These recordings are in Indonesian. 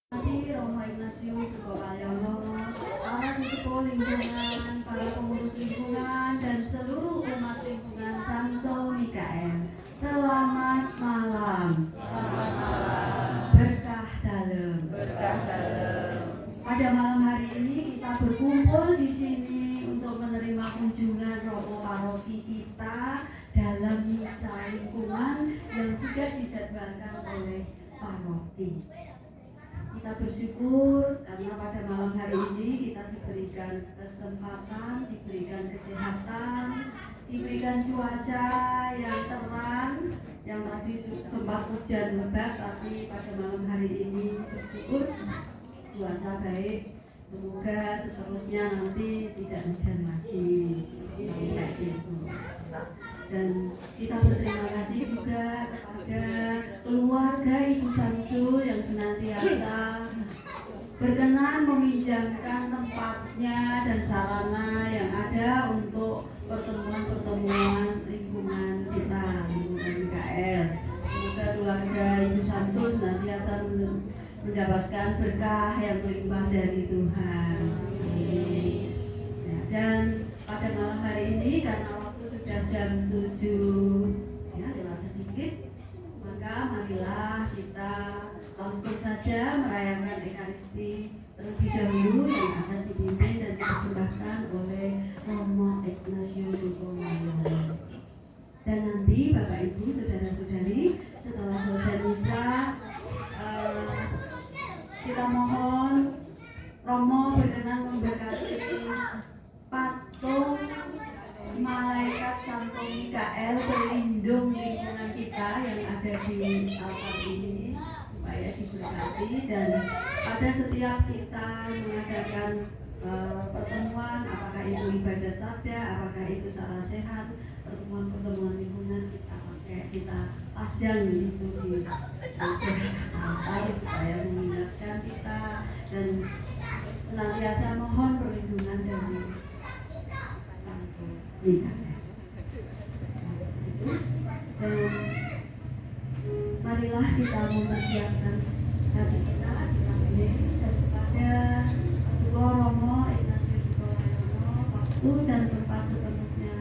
Romo Ignatius Sukowayono, para sesepuh lingkungan, para pengurus lingkungan, dan seluruh umat lingkungan Santo Mikael. Selamat malam. Selamat malam. Berkah dalem. Berkah dalem. Pada malam hari ini kita berkumpul di sini untuk menerima kunjungan Romo Paroki kita dalam misa lingkungan yang sudah dijadwalkan oleh paroki. Kita bersyukur karena pada malam hari ini kita diberikan kesempatan, diberikan kesehatan, diberikan cuaca yang terang, yang tadi sempat hujan lebat, tapi pada malam hari ini bersyukur cuaca baik. Semoga seterusnya nanti tidak hujan lagi sampai besok. Dan kita berterima kasih juga kepada keluarga Ibu Samsul yang senantiasa berkenan meminjamkan tempatnya dan sarana yang ada untuk pertemuan-pertemuan lingkungan kita, lingkungan Mikael. Semoga keluarga Ibu Samsul senantiasa mendapatkan berkah yang melimpah dari Tuhan. Ya, dan pada malam hari ini karena sudah jam 7 ya, lewat sedikit, maka marilah kita langsung saja merayakan Ekaristi terlebih dahulu yang akan dipimpin dan dipersembahkan oleh Romo Ignatius Sukowayono. Dan nanti Bapak Ibu, saudara-saudari, setelah selesai misa, kita mohon Romo berkenan memberkati patung malaikat Santo Mikael pelindung lingkungan kita yang ada di altar ini supaya diberkati, dan pada setiap kita mengadakan pertemuan, apakah itu ibadat sabda, apakah itu sarana sehat, pertemuan-pertemuan lingkungan kita pajang itu di altar supaya mengingatkan kita dan senantiasa mohon perlindungan dari dan marilah kita mempersiapkan hati kita ini kepada Kedua Romo Ignatius Sukowayono, waktu dan tempat ketemunya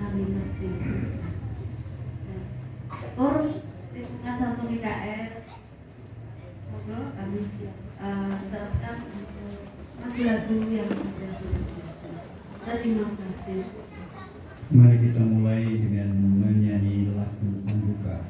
kami masih. Tur lingkungan Santo Mikael, semoga kami siapkan untuk lagu-lagu yang sudah disiapkan. Terima kasih. Mari kita mulai dengan menyanyi lagu pembuka.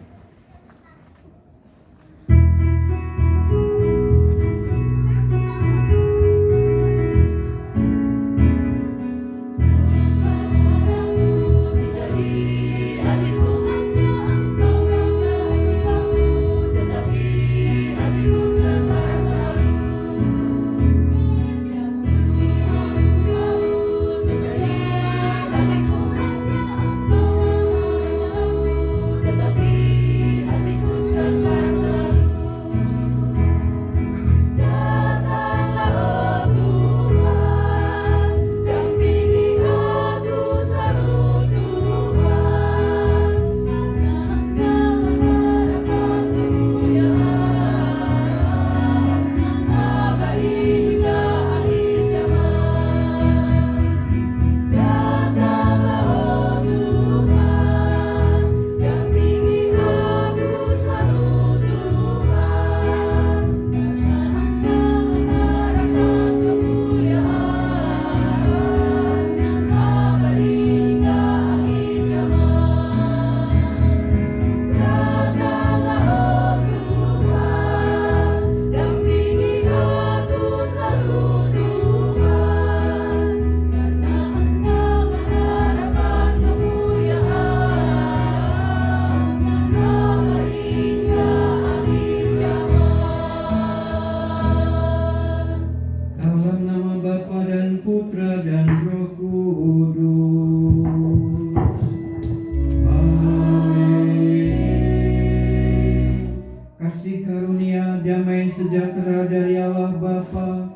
Sejahtera dari Allah Bapa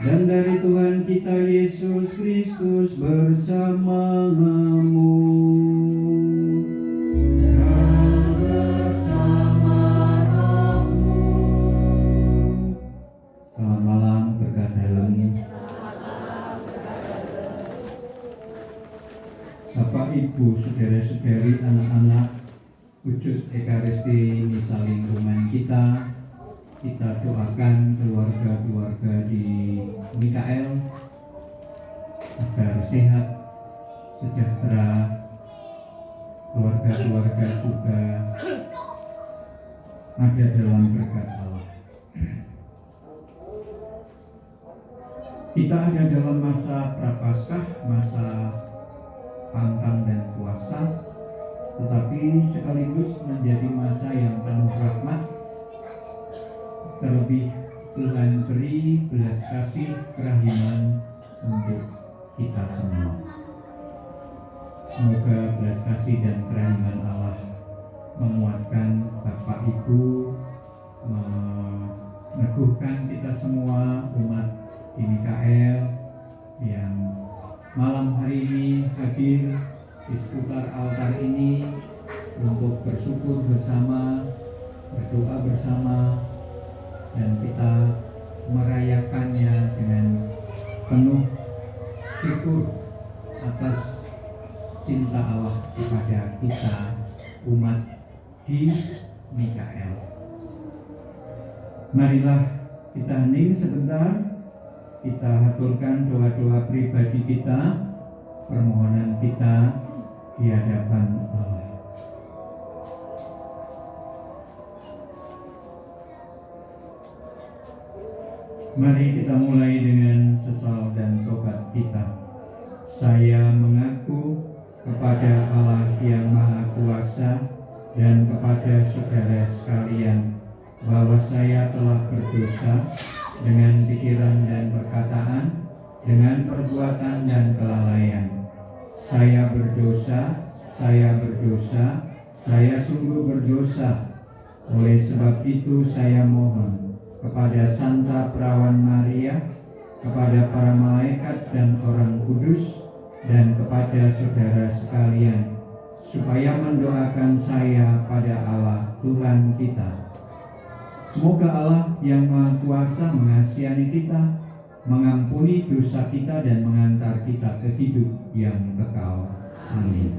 dan dari Tuhan kita Yesus Kristus bersamamu dan bersama rohmu. Ibu, saudara-saudari, anak-anak, wujud Ekaristi misa lingkungan kita doakan keluarga-keluarga di Mikael agar sehat, sejahtera, keluarga-keluarga juga ada dalam berkat Allah. Kita ada dalam masa Prapaskah, masa pantang dan puasa, tetapi sekaligus menjadi masa yang penuh rahmat. Terlebih Tuhan beri belas kasih kerahiman untuk kita semua. Semoga belas kasih dan kerahiman Allah menguatkan Bapak Ibu, meneguhkan kita semua umat di Mikael yang malam hari ini hadir di seputar altar ini untuk bersyukur bersama, berdoa bersama, dan kita merayakannya dengan penuh syukur atas cinta Allah kepada kita umat di Mikael. Marilah kita hening sebentar, kita haturkan doa-doa pribadi kita, permohonan kita di hadapan Allah. Mari kita mulai dengan sesal dan tobat kita. Saya mengaku kepada Allah yang Maha Kuasa dan kepada saudara sekalian bahwa saya telah berdosa dengan pikiran dan perkataan, dengan perbuatan dan kelalaian. Saya berdosa, saya sungguh berdosa. Oleh sebab itu saya mohon kepada Santa Perawan Maria, kepada para malaikat dan orang kudus, dan kepada saudara sekalian, supaya mendoakan saya pada Allah Tuhan kita. Semoga Allah yang Maha Kuasa mengasihani kita, mengampuni dosa kita, dan mengantar kita ke hidup yang kekal. Amin.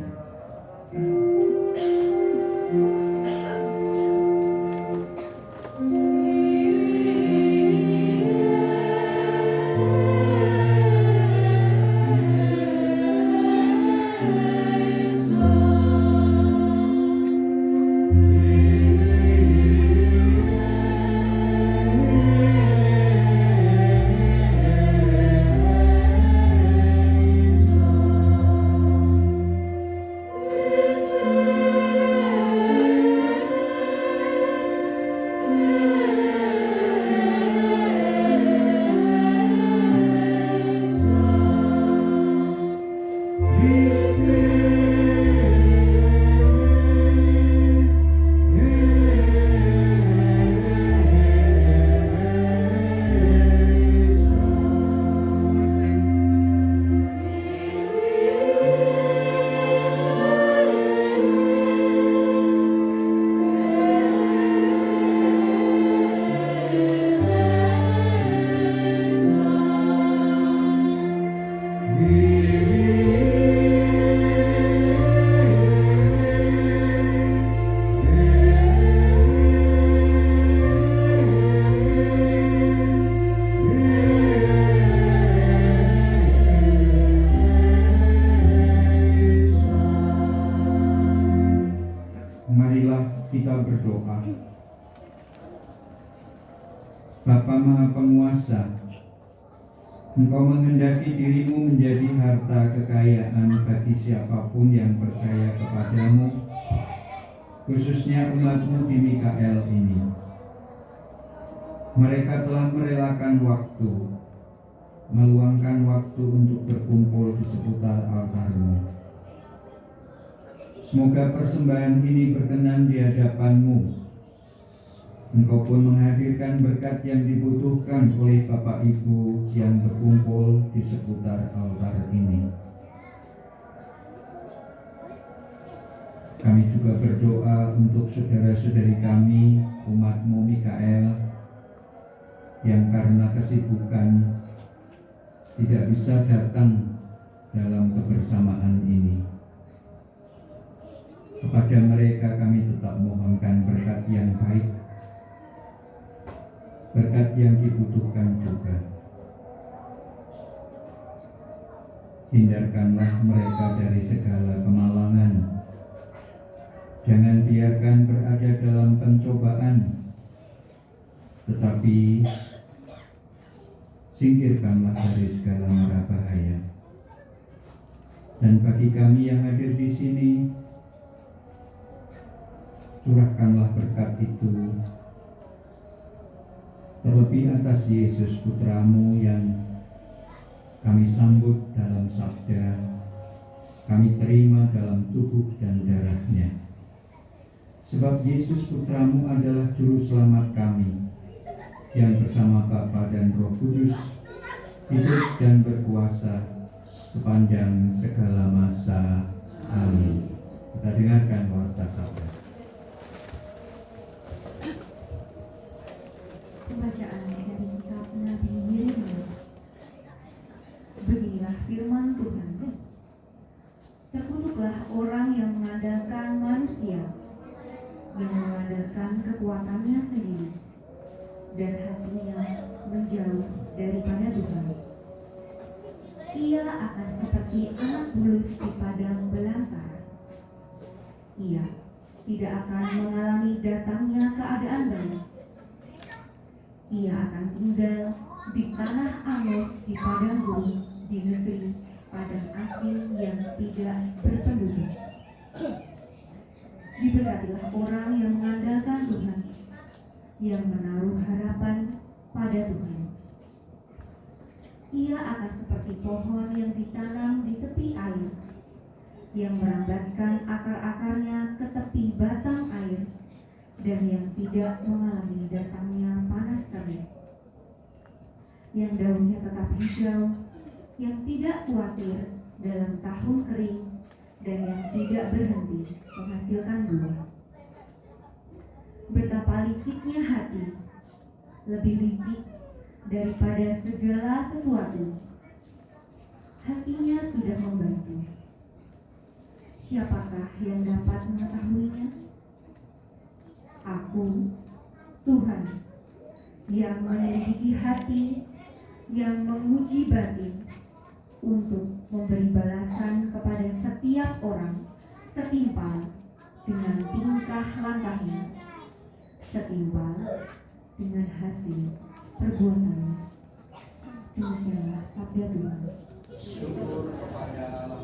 Bapa Maha Penguasa, Engkau menghendaki dirimu menjadi harta kekayaan bagi siapapun yang percaya kepadamu, khususnya umatmu di Mikael ini. Mereka telah merelakan waktu, meluangkan waktu untuk berkumpul di seputar altarmu. Semoga persembahan ini berkenan di hadapanmu. Engkau pun menghadirkan berkat yang dibutuhkan oleh Bapak Ibu yang berkumpul di seputar altar ini. Kami juga berdoa untuk saudara-saudari kami, umatmu Mikael, yang karena kesibukan tidak bisa datang dalam kebersamaan ini. Kepada mereka kami tetap mohonkan berkat yang baik, berkat yang dibutuhkan juga. Hindarkanlah mereka dari segala kemalangan. Jangan biarkan berada dalam pencobaan, tetapi singkirkanlah dari segala mara bahaya. Dan bagi kami yang hadir di sini, curahkanlah berkat itu, terlebih atas Yesus Putramu yang kami sambut dalam sabda, kami terima dalam tubuh dan darahnya. Sebab Yesus Putramu adalah Juru Selamat kami, yang bersama Bapa dan Roh Kudus hidup dan berkuasa sepanjang segala masa. Amin. Kita dengarkan warta sabda. Pembacaan dari kitab Nabi Yeremia. Beginilah firman Tuhan. Terkutuklah orang yang mengandalkan manusia, yang mengandalkan kekuatannya sendiri, dan hatinya menjauh daripada Tuhan. Ia akan seperti anak bulus di padang belantara. Ia tidak akan mengalami datangnya keadaan baik. Ia akan tinggal di tanah angus di padang gurun, di negeri padang asing yang tidak berpenduduk. Diberkatilah orang yang mengandalkan Tuhan, yang menaruh harapan pada Tuhan. Ia akan seperti pohon yang ditanam di tepi air, yang merambatkan akar-akarnya ke tepi batang air, dan yang tidak mengalami datangnya panas terik, yang daunnya tetap hijau, yang tidak khawatir dalam tahun kering, dan yang tidak berhenti menghasilkan buah. Betapa liciknya hati, lebih licik daripada segala sesuatu. Hatinya sudah membantu. Siapakah yang dapat mengetahuinya? Aku, Tuhan, yang menyelidiki hati, yang menguji batin, untuk memberi balasan kepada setiap orang setimpal dengan tingkah langkahnya, setimpal dengan hasil perbuatannya. Demikianlah sabda Tuhan. Syukur kepada Allah.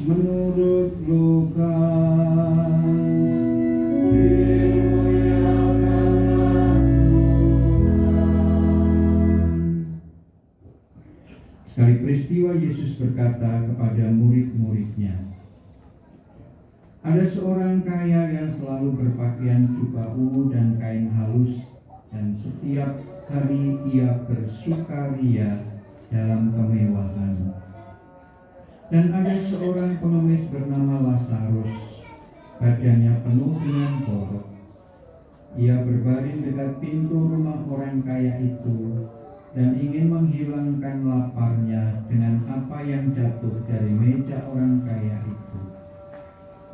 menurut Lukas. Dimuliakanlah Tuhan. Sekali peristiwa Yesus berkata kepada murid-muridnya, ada seorang kaya yang selalu berpakaian jubah ungu dan kain halus, dan setiap hari ia bersukaria dalam kemewahan. Dan ada seorang pengemis bernama Lazarus, badannya penuh dengan borok. Ia berbaring dekat pintu rumah orang kaya itu dan ingin menghilangkan laparnya dengan apa yang jatuh dari meja orang kaya itu.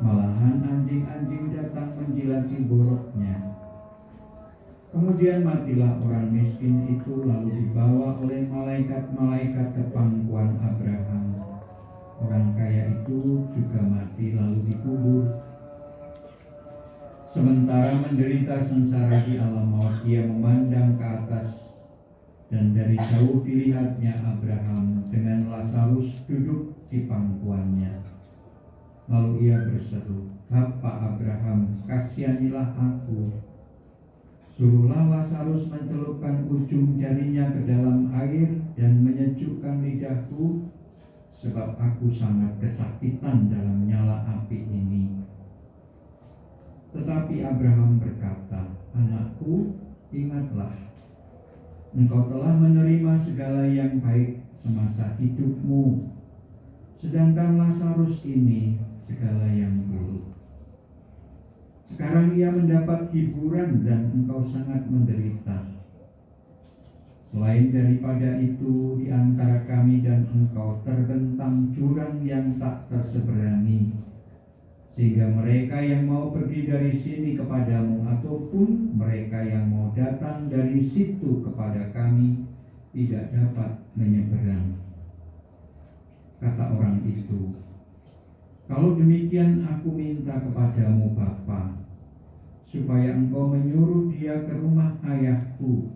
Malahan anjing-anjing datang menjilati boroknya. Kemudian matilah orang miskin itu, lalu dibawa oleh malaikat-malaikat ke pangkuan Abraham. Orang kaya itu juga mati lalu dikubur. Sementara menderita sengsara di alam maut, ia memandang ke atas, dan dari jauh dilihatnya Abraham dengan Lazarus duduk di pangkuannya. Lalu ia berseru, "Bapa Abraham, kasihanilah aku. Suruhlah Lazarus mencelupkan ujung jarinya ke dalam air dan menyejukkan lidahku, sebab aku sangat kesakitan dalam nyala api ini." Tetapi Abraham berkata, "Anakku, ingatlah, engkau telah menerima segala yang baik semasa hidupmu, sedangkan Lazarus ini segala yang buruk. Sekarang ia mendapat hiburan dan engkau sangat menderita. Selain daripada itu, di antara kami dan engkau terbentang jurang yang tak terseberangi, sehingga mereka yang mau pergi dari sini kepadamu ataupun mereka yang mau datang dari situ kepada kami tidak dapat menyeberang." Kata orang itu, "Kalau demikian aku minta kepadamu Bapa, supaya engkau menyuruh dia ke rumah ayahku,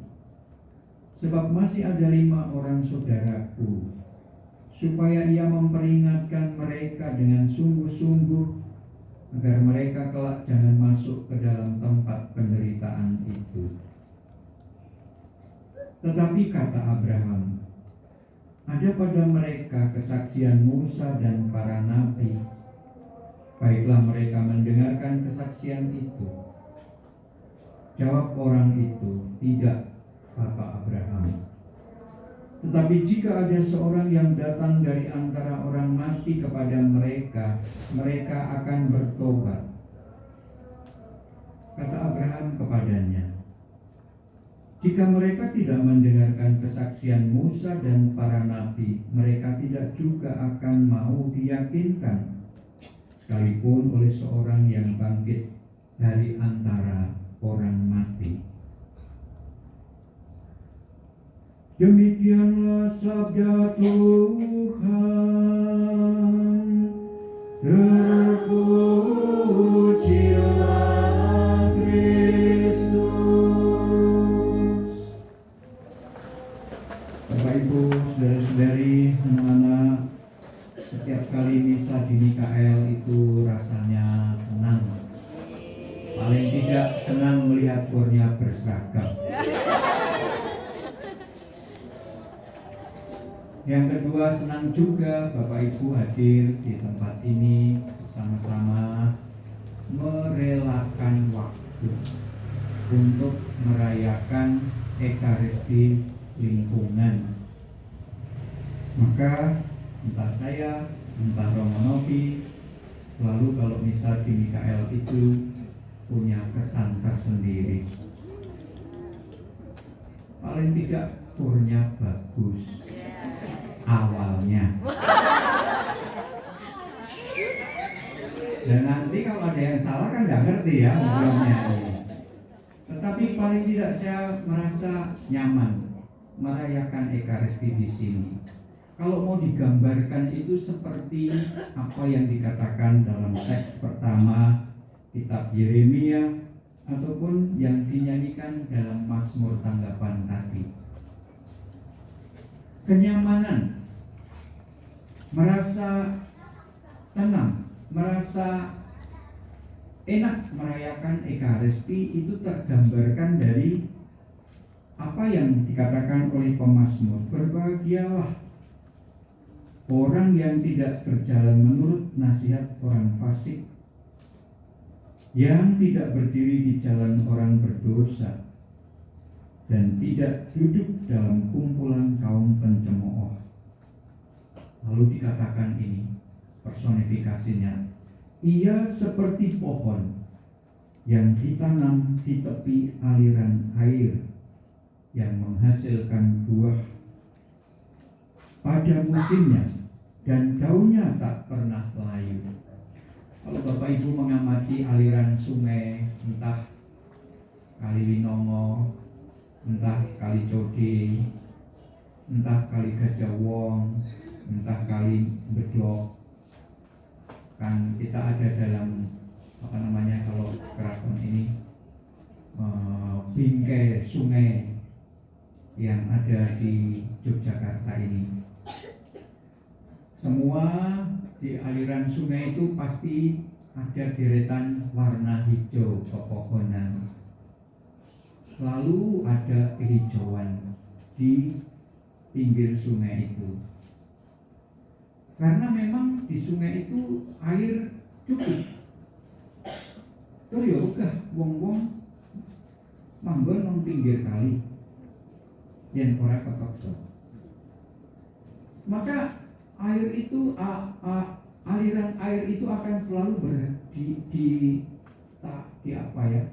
sebab masih ada 5 orang saudaraku, supaya ia memperingatkan mereka dengan sungguh-sungguh, agar mereka kelak jangan masuk ke dalam tempat penderitaan itu." Tetapi kata Abraham, "Ada pada mereka kesaksian Musa dan para nabi. Baiklah mereka mendengarkan kesaksian itu." Jawab orang itu, "Tidak, Bapa Abraham. Tetapi jika ada seorang yang datang dari antara orang mati kepada mereka, mereka akan bertobat." Kata Abraham kepadanya, "Jika mereka tidak mendengarkan kesaksian Musa dan para nabi, mereka tidak juga akan mau diyakinkan, sekalipun oleh seorang yang bangkit dari antara orang mati." Demikianlah sabda Tuhan. Terpujilah Kristus. Bapak Ibu, saudara-saudari, anak-anak, setiap kali misa di Mikael itu rasanya senang. Paling tidak senang melihat kurnia berseragam. Yang kedua, senang juga Bapak Ibu hadir di tempat ini bersama-sama merelakan waktu untuk merayakan Ekaristi lingkungan. Maka entah saya, entah Romo Novi, selalu kalau misa di Mikael itu punya kesan tersendiri. Paling tidak turnya bagus awalnya. Dan nanti kalau ada yang salah kan nggak ngerti ya ngobrolnya. Tetapi paling tidak saya merasa nyaman merayakan Ekaristi di sini. Kalau mau digambarkan itu seperti apa yang dikatakan dalam teks pertama kitab Yeremia ataupun yang dinyanyikan dalam Mazmur tanggapan tadi. Kenyamanan, merasa tenang, merasa enak merayakan Ekaristi itu tergambarkan dari apa yang dikatakan oleh pemazmur. Berbahagialah orang yang tidak berjalan menurut nasihat orang fasik, yang tidak berdiri di jalan orang berdosa, dan tidak duduk dalam kumpulan kaum pencemooh. Lalu dikatakan ini, personifikasinya, ia seperti pohon yang ditanam di tepi aliran air, yang menghasilkan buah pada musimnya, dan daunnya tak pernah layu. Kalau Bapak Ibu mengamati aliran sungai, entah Kali Winongo, entah Kali Code, entah Kali Gajah Wong, entah Kali Bedok, kan kita ada dalam kalau keraton ini bingkai sungai yang ada di Yogyakarta ini. Semua di aliran sungai itu pasti ada deretan warna hijau pepohonan. Selalu ada kehijauan di pinggir sungai itu. Karena memang di sungai itu air cukup. Terus ya udah wong-wong manggon nang pinggir kali yen ora kepeksa. Maka air itu aliran air itu akan selalu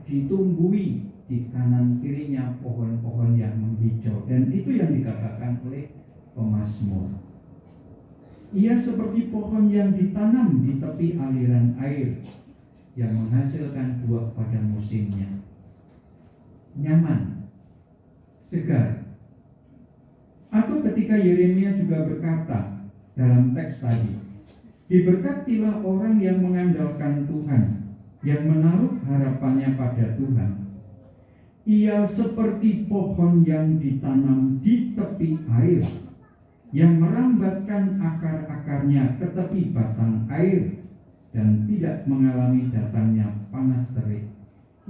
ditumbuhi di kanan kirinya pohon-pohon yang menghijau, dan itu yang dikatakan oleh pemazmur. Ia seperti pohon yang ditanam di tepi aliran air, yang menghasilkan buah pada musimnya. Nyaman, segar. Atau ketika Yeremia juga berkata dalam teks tadi, diberkatilah orang yang mengandalkan Tuhan, yang menaruh harapannya pada Tuhan. Ia seperti pohon yang ditanam di tepi air, yang merambatkan akar-akarnya ke tepi batang air, dan tidak mengalami datangnya panas terik.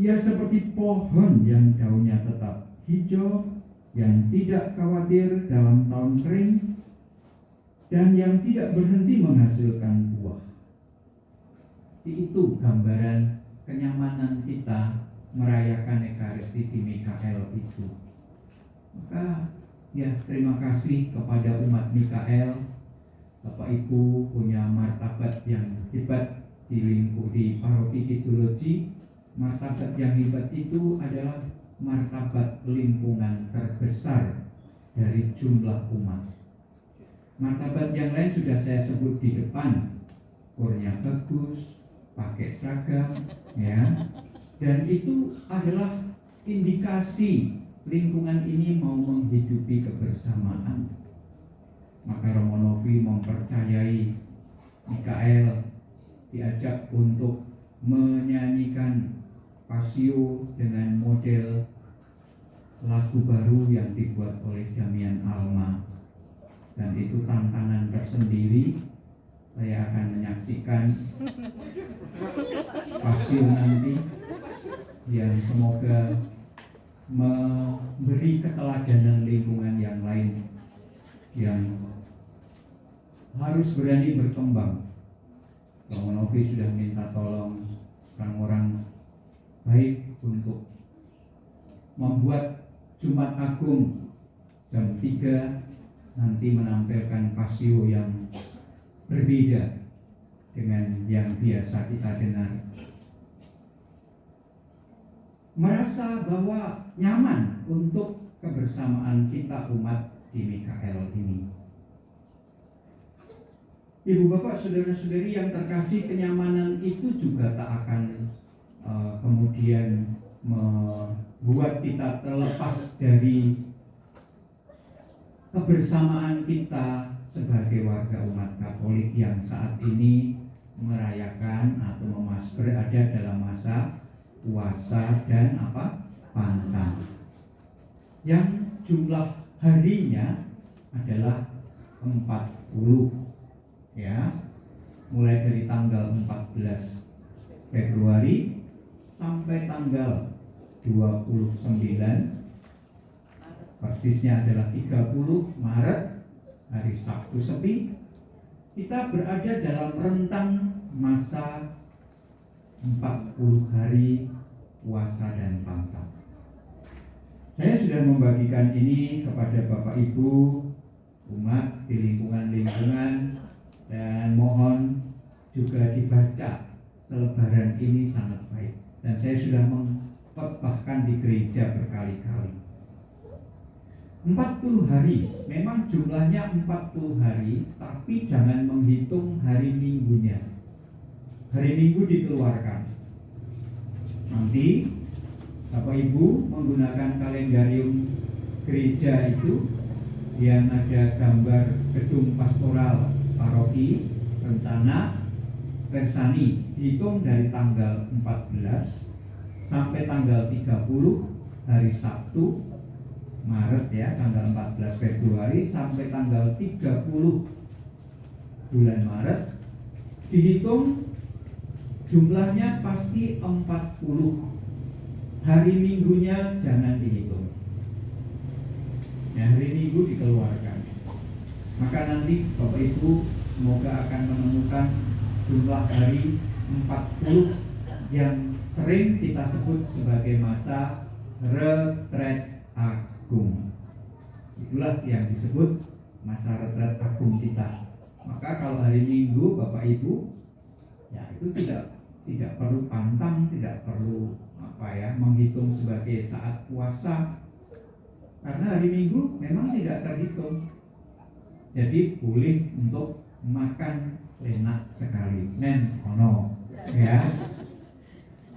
Ia seperti pohon yang daunnya tetap hijau, yang tidak khawatir dalam tahun kering, dan yang tidak berhenti menghasilkan buah. Itu gambaran kenyamanan kita merayakan Ekaristi di Mikael itu. Maka ya, terima kasih kepada umat Mikael. Bapak Ibu punya martabat yang hebat di paroki Kidul-Loji. Martabat yang hebat itu adalah martabat lingkungan terbesar dari jumlah umat. Martabat yang lain sudah saya sebut di depan, kurnya bagus, pakai seragam, ya, dan itu adalah indikasi lingkungan ini mau menghidupi kebersamaan. Maka Romo Novi mempercayai Mikael diajak untuk menyanyikan Pasio dengan model lagu baru yang dibuat oleh Damian Alma, dan itu tantangan tersendiri. Saya akan menyaksikan Pasio nanti yang semoga memberi keteladanan lingkungan yang lain yang harus berani berkembang. Romo Novi sudah minta tolong orang-orang baik untuk membuat Jumat Agung jam 3 nanti menampilkan Pasio yang berbeda dengan yang biasa kita dengar. Merasa bahwa nyaman untuk kebersamaan kita umat di Mikael ini. Ibu bapak saudara-saudari yang terkasih, kenyamanan itu juga tak akan kemudian membuat kita terlepas dari kebersamaan kita sebagai warga umat Katolik yang saat ini merayakan atau berada dalam masa puasa dan pantang, yang jumlah harinya adalah 40, ya, mulai dari tanggal 14 Februari sampai tanggal 29, persisnya adalah 30 Maret, hari Sabtu sepi. Kita berada dalam rentang masa 40 hari puasa dan pantang. Saya sudah membagikan ini kepada Bapak Ibu umat di lingkungan-lingkungan, dan mohon juga dibaca selebaran ini sangat baik. Dan saya sudah mengkhotbahkan di gereja berkali-kali. 40 hari, memang jumlahnya 40 hari, tapi jangan menghitung hari minggunya. Hari minggu dikeluarkan. Nanti Bapak Ibu menggunakan kalendarium gereja itu yang ada gambar gedung pastoral paroki rencana Persani, dihitung dari tanggal 14 sampai tanggal 30 hari Sabtu Maret ya, tanggal 14 Februari sampai tanggal 30 bulan Maret, dihitung jumlahnya pasti 40. Hari minggunya jangan dihitung. Ya, hari minggu dikeluarkan. Maka nanti Bapak Ibu semoga akan menemukan jumlah hari 40 yang sering kita sebut sebagai masa retret agung. Itulah yang disebut masa retret agung kita. Maka kalau hari Minggu Bapak Ibu, ya itu tidak perlu pantang, tidak perlu menghitung sebagai saat puasa, karena hari Minggu memang tidak terhitung. Jadi boleh untuk makan enak sekali, ya,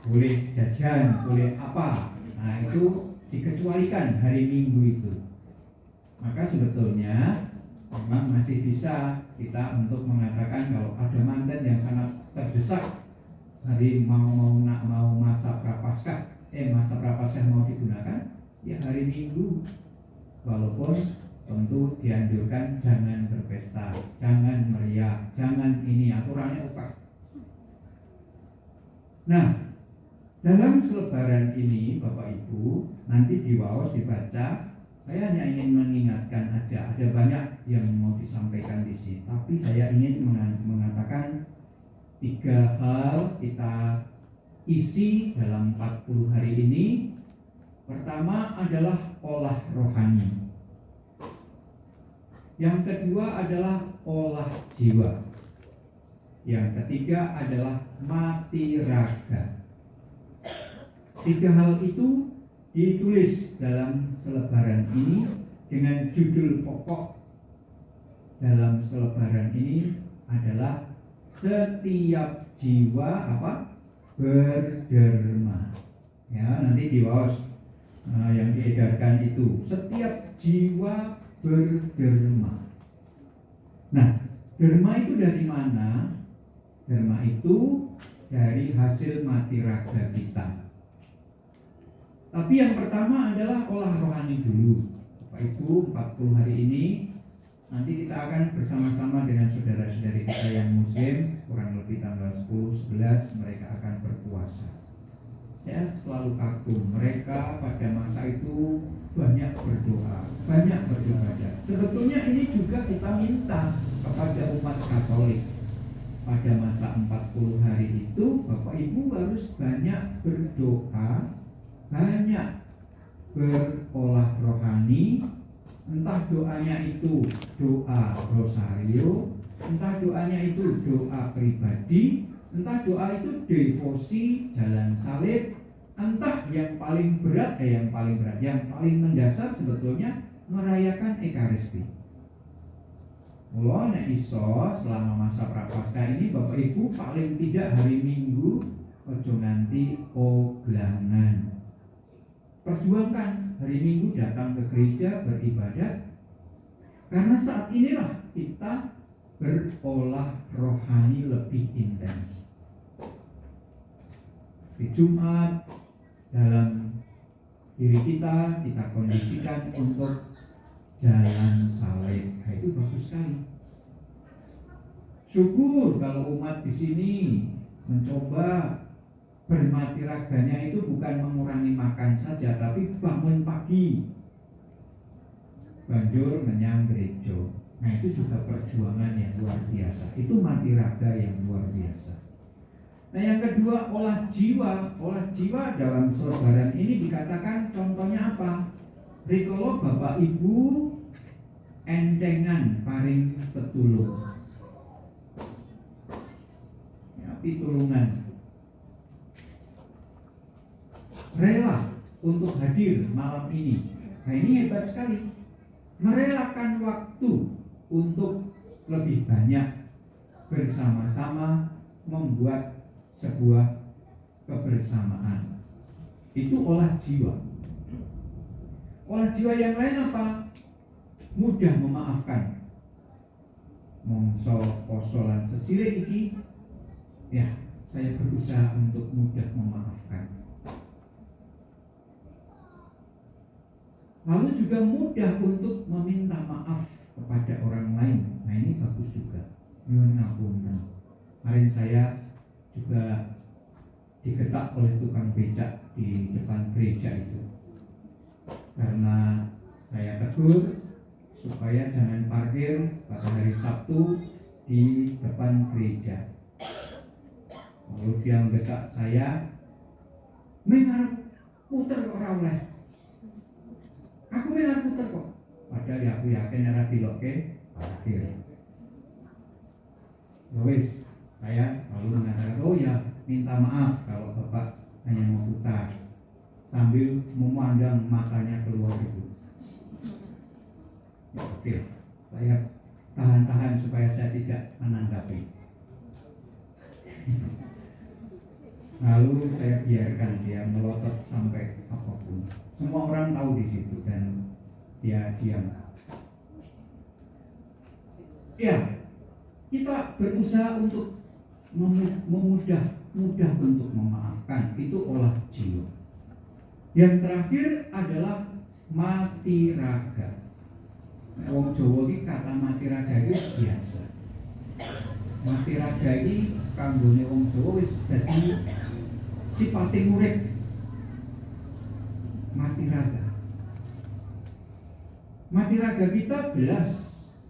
boleh jajan, boleh apa. Nah itu dikecualikan hari Minggu itu. Maka sebetulnya memang masih bisa kita untuk mengatakan kalau ada manten yang sangat terdesak, hari mau masa prapaskah, masa prapaskah mau digunakan, ya hari Minggu. Walaupun tentu dianjurkan jangan berpesta, jangan meriah, jangan ini, aturannya oke. Nah, dalam selebaran ini Bapak Ibu, nanti di waos dibaca. Saya hanya ingin mengingatkan aja, ada banyak yang mau disampaikan di sini, tapi saya ingin mengatakan 3 hal kita isi dalam 40 hari ini. Pertama adalah olah rohani. Yang kedua adalah olah jiwa. Yang ketiga adalah mati raga. 3 hal itu ditulis dalam selebaran ini dengan judul pokok dalam selebaran ini adalah setiap jiwa berderma. Ya, nanti di waos yang diedarkan itu setiap jiwa berderma. Nah, derma itu dari mana? Derma itu dari hasil mati raga kita. Tapi yang pertama adalah olah rohani dulu. Bapak Ibu, 40 hari ini nanti kita akan bersama-sama dengan saudara-saudari kita yang muslim, kurang lebih tanggal 10-11 mereka akan berpuasa. Saya selalu kagum, mereka pada masa itu banyak berdoa, banyak beribadah. Sebetulnya ini juga kita minta kepada umat Katolik. Pada masa 40 hari itu Bapak Ibu harus banyak berdoa, banyak berolah rohani, entah doanya itu doa rosario, entah doanya itu doa pribadi, entah doa itu devosi jalan salib, entah yang paling berat, yang paling mendasar sebetulnya merayakan Ekaristi. Mula nek iso selama masa prapaskah ini Bapak Ibu paling tidak hari Minggu ojo nganti oglangan. Perjuangkan hari Minggu datang ke gereja beribadat, karena saat inilah kita berolah rohani lebih intens. Di Jumat dalam diri kita kondisikan untuk jalan salib. Nah, itu bagus sekali. Syukur kalau umat di sini mencoba bermati raganya itu bukan mengurangi makan saja, tapi bangun pagi banjur menyang gereja. Nah itu juga perjuangan yang luar biasa. Itu mati raga yang luar biasa. Nah yang kedua, olah jiwa. Olah jiwa dalam sorbaran ini dikatakan contohnya apa? Rikala Bapak Ibu entengan paring petulung, ya, pitulungan, rela untuk hadir malam ini. Nah ini hebat sekali, merelakan waktu untuk lebih banyak bersama-sama membuat sebuah kebersamaan. Itu olah jiwa. Olah jiwa yang lain apa? Mudah memaafkan. Mongso posolan sesire iki, ya saya berusaha untuk mudah memaafkan. Lalu juga mudah untuk meminta maaf kepada orang lain. Nah ini bagus juga. Nyuwun ngapunten. Kemarin saya juga digetak oleh tukang becak di depan gereja itu, karena saya tegur supaya jangan parkir pada hari Sabtu di depan gereja. Lalu dia menggetak saya, "Mengarep puter ora oleh." Aku mengarep puter kok. Padahal ya aku yakin ora dilokke parkir. Wis, saya lalu mengatakan, "Oh ya, minta maaf kalau Bapak hanya mau putar," sambil memandang matanya keluar itu. Ya, oke, saya tahan-tahan supaya saya tidak menanggapi. Lalu saya biarkan dia melotot sampai apapun. Semua orang tahu di situ dan dia diam. Ya, kita berusaha untuk mudah untuk memaafkan. Itu olah jiwa. Yang terakhir adalah mati raga. Wong Jawa iki kata mati raga itu biasa. Mati raga iki kanggone wong Jawa wis dadi sifate murid. Mati raga. Mati raga kita jelas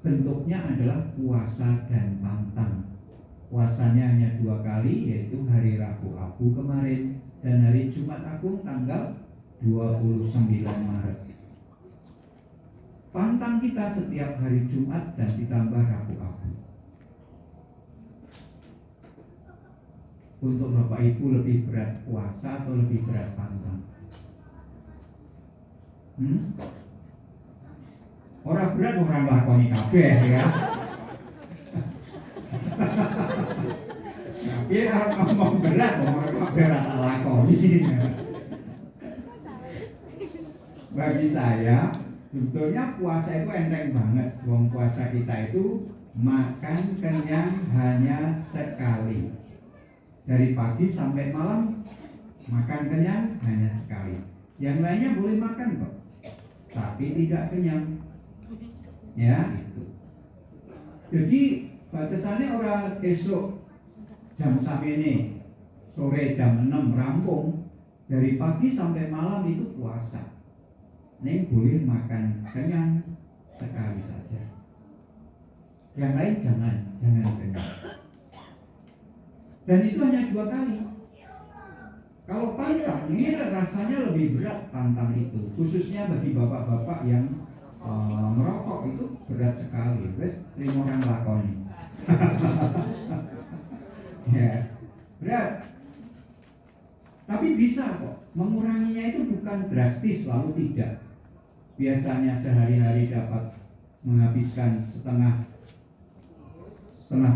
bentuknya adalah puasa dan pantang. Puasanya hanya 2 kali, yaitu hari Rabu Abu kemarin dan hari Jumat Agung tanggal 29 Maret. Pantang kita setiap hari Jumat dan ditambah Rabu Abu. Untuk Bapak Ibu lebih berat puasa atau lebih berat pantang? Orang berat orang lakoni kabeh ya. Tapi harus ngomong berat orang kabeh ora lakoni. Bagi saya sebetulnya puasa itu enteng banget. Wong puasa kita itu makan kenyang hanya sekali. Dari pagi sampai malam makan kenyang hanya sekali. Yang lainnya boleh makan kok, tapi tidak kenyang. Ya itu. Jadi batasannya orang esok jam sampai ini sore jam 6 rampung, dari pagi sampai malam itu puasa. Ini boleh makan kenyang sekali saja. Yang lain jangan kenyang. Dan itu hanya 2 kali. Kalau pantang ini rasanya lebih berat pantang itu, khususnya bagi bapak-bapak yang merokok itu berat sekali. Wes 5 orang lakoni. Ya, berat. Tapi bisa kok. Menguranginya itu bukan drastis lalu tidak. Biasanya sehari-hari dapat menghabiskan setengah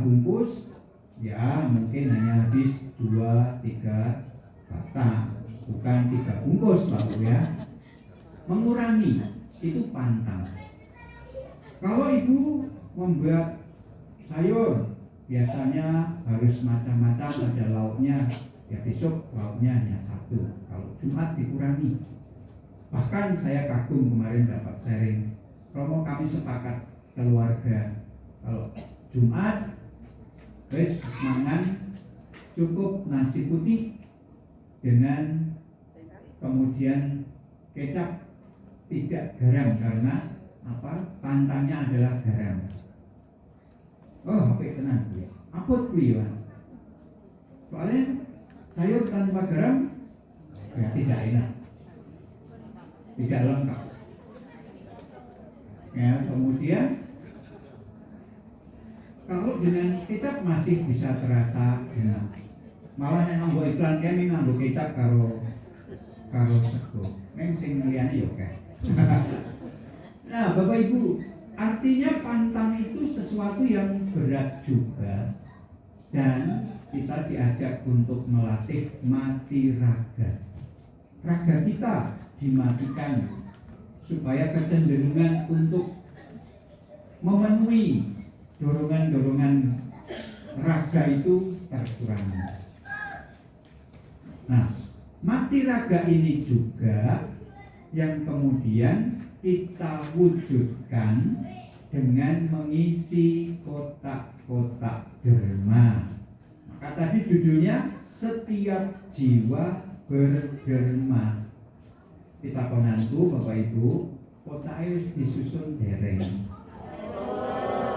bungkus, ya mungkin hanya habis 2-3 batang, bukan 3 bungkus lalu ya. Mengurangi itu pantang. Kalau ibu membuat sayur, biasanya harus macam-macam, ada lauknya, ya besok lauknya hanya 1. Kalau Jumat dikurangi. Bahkan saya kagum kemarin dapat sharing, romo kami sepakat keluarga, kalau Jumat Wis mangan cukup nasi putih dengan kemudian kecap, tidak garam karena pantangnya adalah garam. Oh, oke, tenang ya. Apa kuwi ya? Soalnya sayur tanpa garam ya tidak enak, tidak lengkap. Ya, kemudian kalau dengan kecap masih bisa terasa enak. Malah yang nganggo iklan kene nganggo kecap karo sego. Neng sing liyane yo kae. Nah, Bapak Ibu, artinya pantang itu sesuatu yang berat juga, dan kita diajak untuk melatih mati raga. Raga kita dimatikan supaya kecenderungan untuk memenuhi dorongan-dorongan raga itu terkurangi. Nah, mati raga ini juga yang kemudian kita wujudkan dengan mengisi kotak-kotak derma. Maka tadi judulnya setiap jiwa berderma. Kita konanku Bapak Ibu, kotake wis disusun dereng.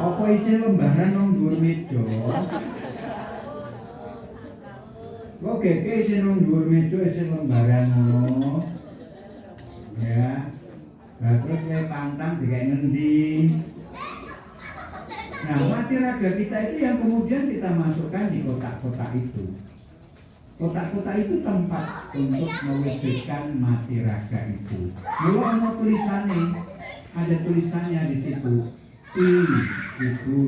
Apa isi lembaran nang dhuwur meja? Oke, isi nang dhuwur meja isi lembaran ngono. Ya. Nah, terus saya pantang dikai ngendi. Nah, mati raga kita itu yang kemudian kita masukkan di kotak-kotak itu. Kotak-kotak itu tempat untuk mewujudkan mati raga itu. Kalau ada tulisannya, ada tulisannya di situ. Ibu,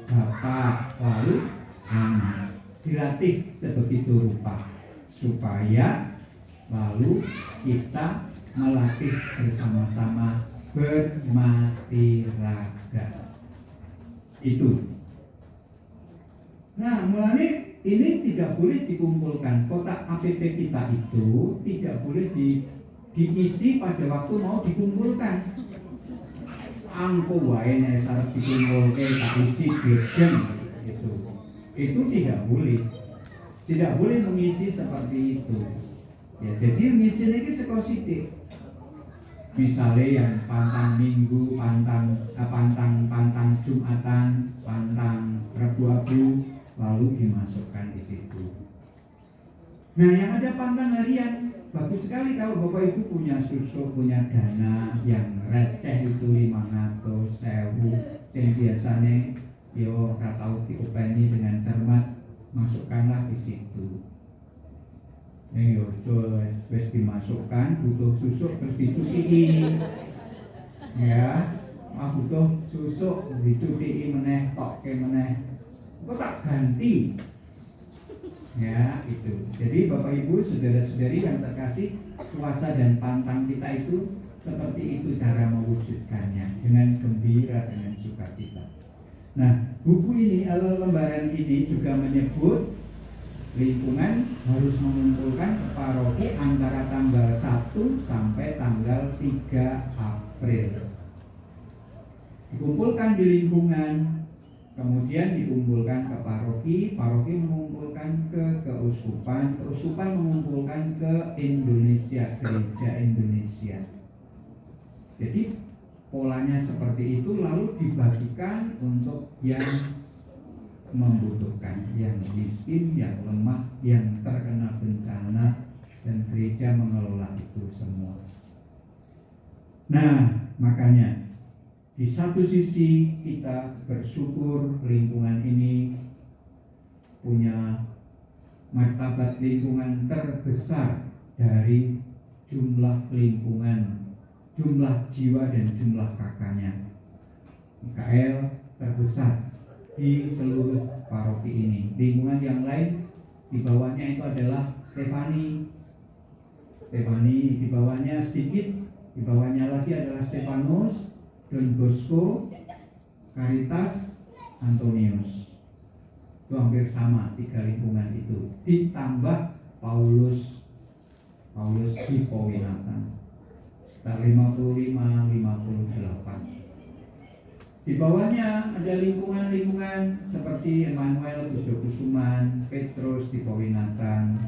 bapak, lalu anak. Dilatih sebegitu rupa supaya lalu kita melatih bersama-sama bermati raga. Itu. Nah, mulai ini tidak boleh dikumpulkan. Kotak APP kita itu tidak boleh diisi pada waktu mau dikumpulkan. Angko wae nek sarep dikumpulke tak isi dirjen gitu. Itu tidak boleh. Tidak boleh mengisi seperti itu. Ya, jadi misi ini saka sithik. Misalnya yang pantang minggu, pantang Jumatan, pantang Rabu-Abu, lalu dimasukkan di situ. Nah, yang ada pantang harian, bagus sekali kalau Bapak Ibu punya susu, punya dana yang receh itu 500, 1000, yang biasanya yo ora tau diopeni dengan cermat, masukkanlah di situ. Ning yo wis dimasukkan, butuh susu terus dicuci. Ya, butuh susu dicuci meneh, tokke meneh. Kok tak ganti? Ya, itu. Jadi Bapak Ibu, saudara-saudari yang terkasih, puasa dan pantang kita itu seperti itu cara mewujudkannya, dengan gembira, dengan sukacita. Nah, buku ini, lembaran ini juga menyebut lingkungan harus mengumpulkan ke paroki antara tanggal 1 sampai tanggal 3 April. Dikumpulkan di lingkungan, kemudian dikumpulkan ke paroki, paroki mengumpulkan ke keuskupan, keuskupan mengumpulkan ke Indonesia, gereja Indonesia. Jadi polanya seperti itu, lalu dibagikan untuk yang membutuhkan, yang miskin, yang lemah, yang terkena bencana, dan gereja mengelola itu semua. Nah, makanya di satu sisi kita bersyukur lingkungan ini punya martabat lingkungan terbesar dari jumlah lingkungan, jumlah jiwa dan jumlah kakaknya. Mikael terbesar di seluruh paroki ini. Lingkungan yang lain di bawahnya itu adalah Stefani, di bawahnya sedikit, di bawahnya lagi adalah Stefanus, Don Bosco, Caritas, Antonius. Itu hampir sama 3 lingkungan itu. Ditambah Paulus Hipowinatan sekitar 55-58. Di bawahnya ada lingkungan-lingkungan seperti Emmanuel Bojokusuman, Petrus di Powinatan,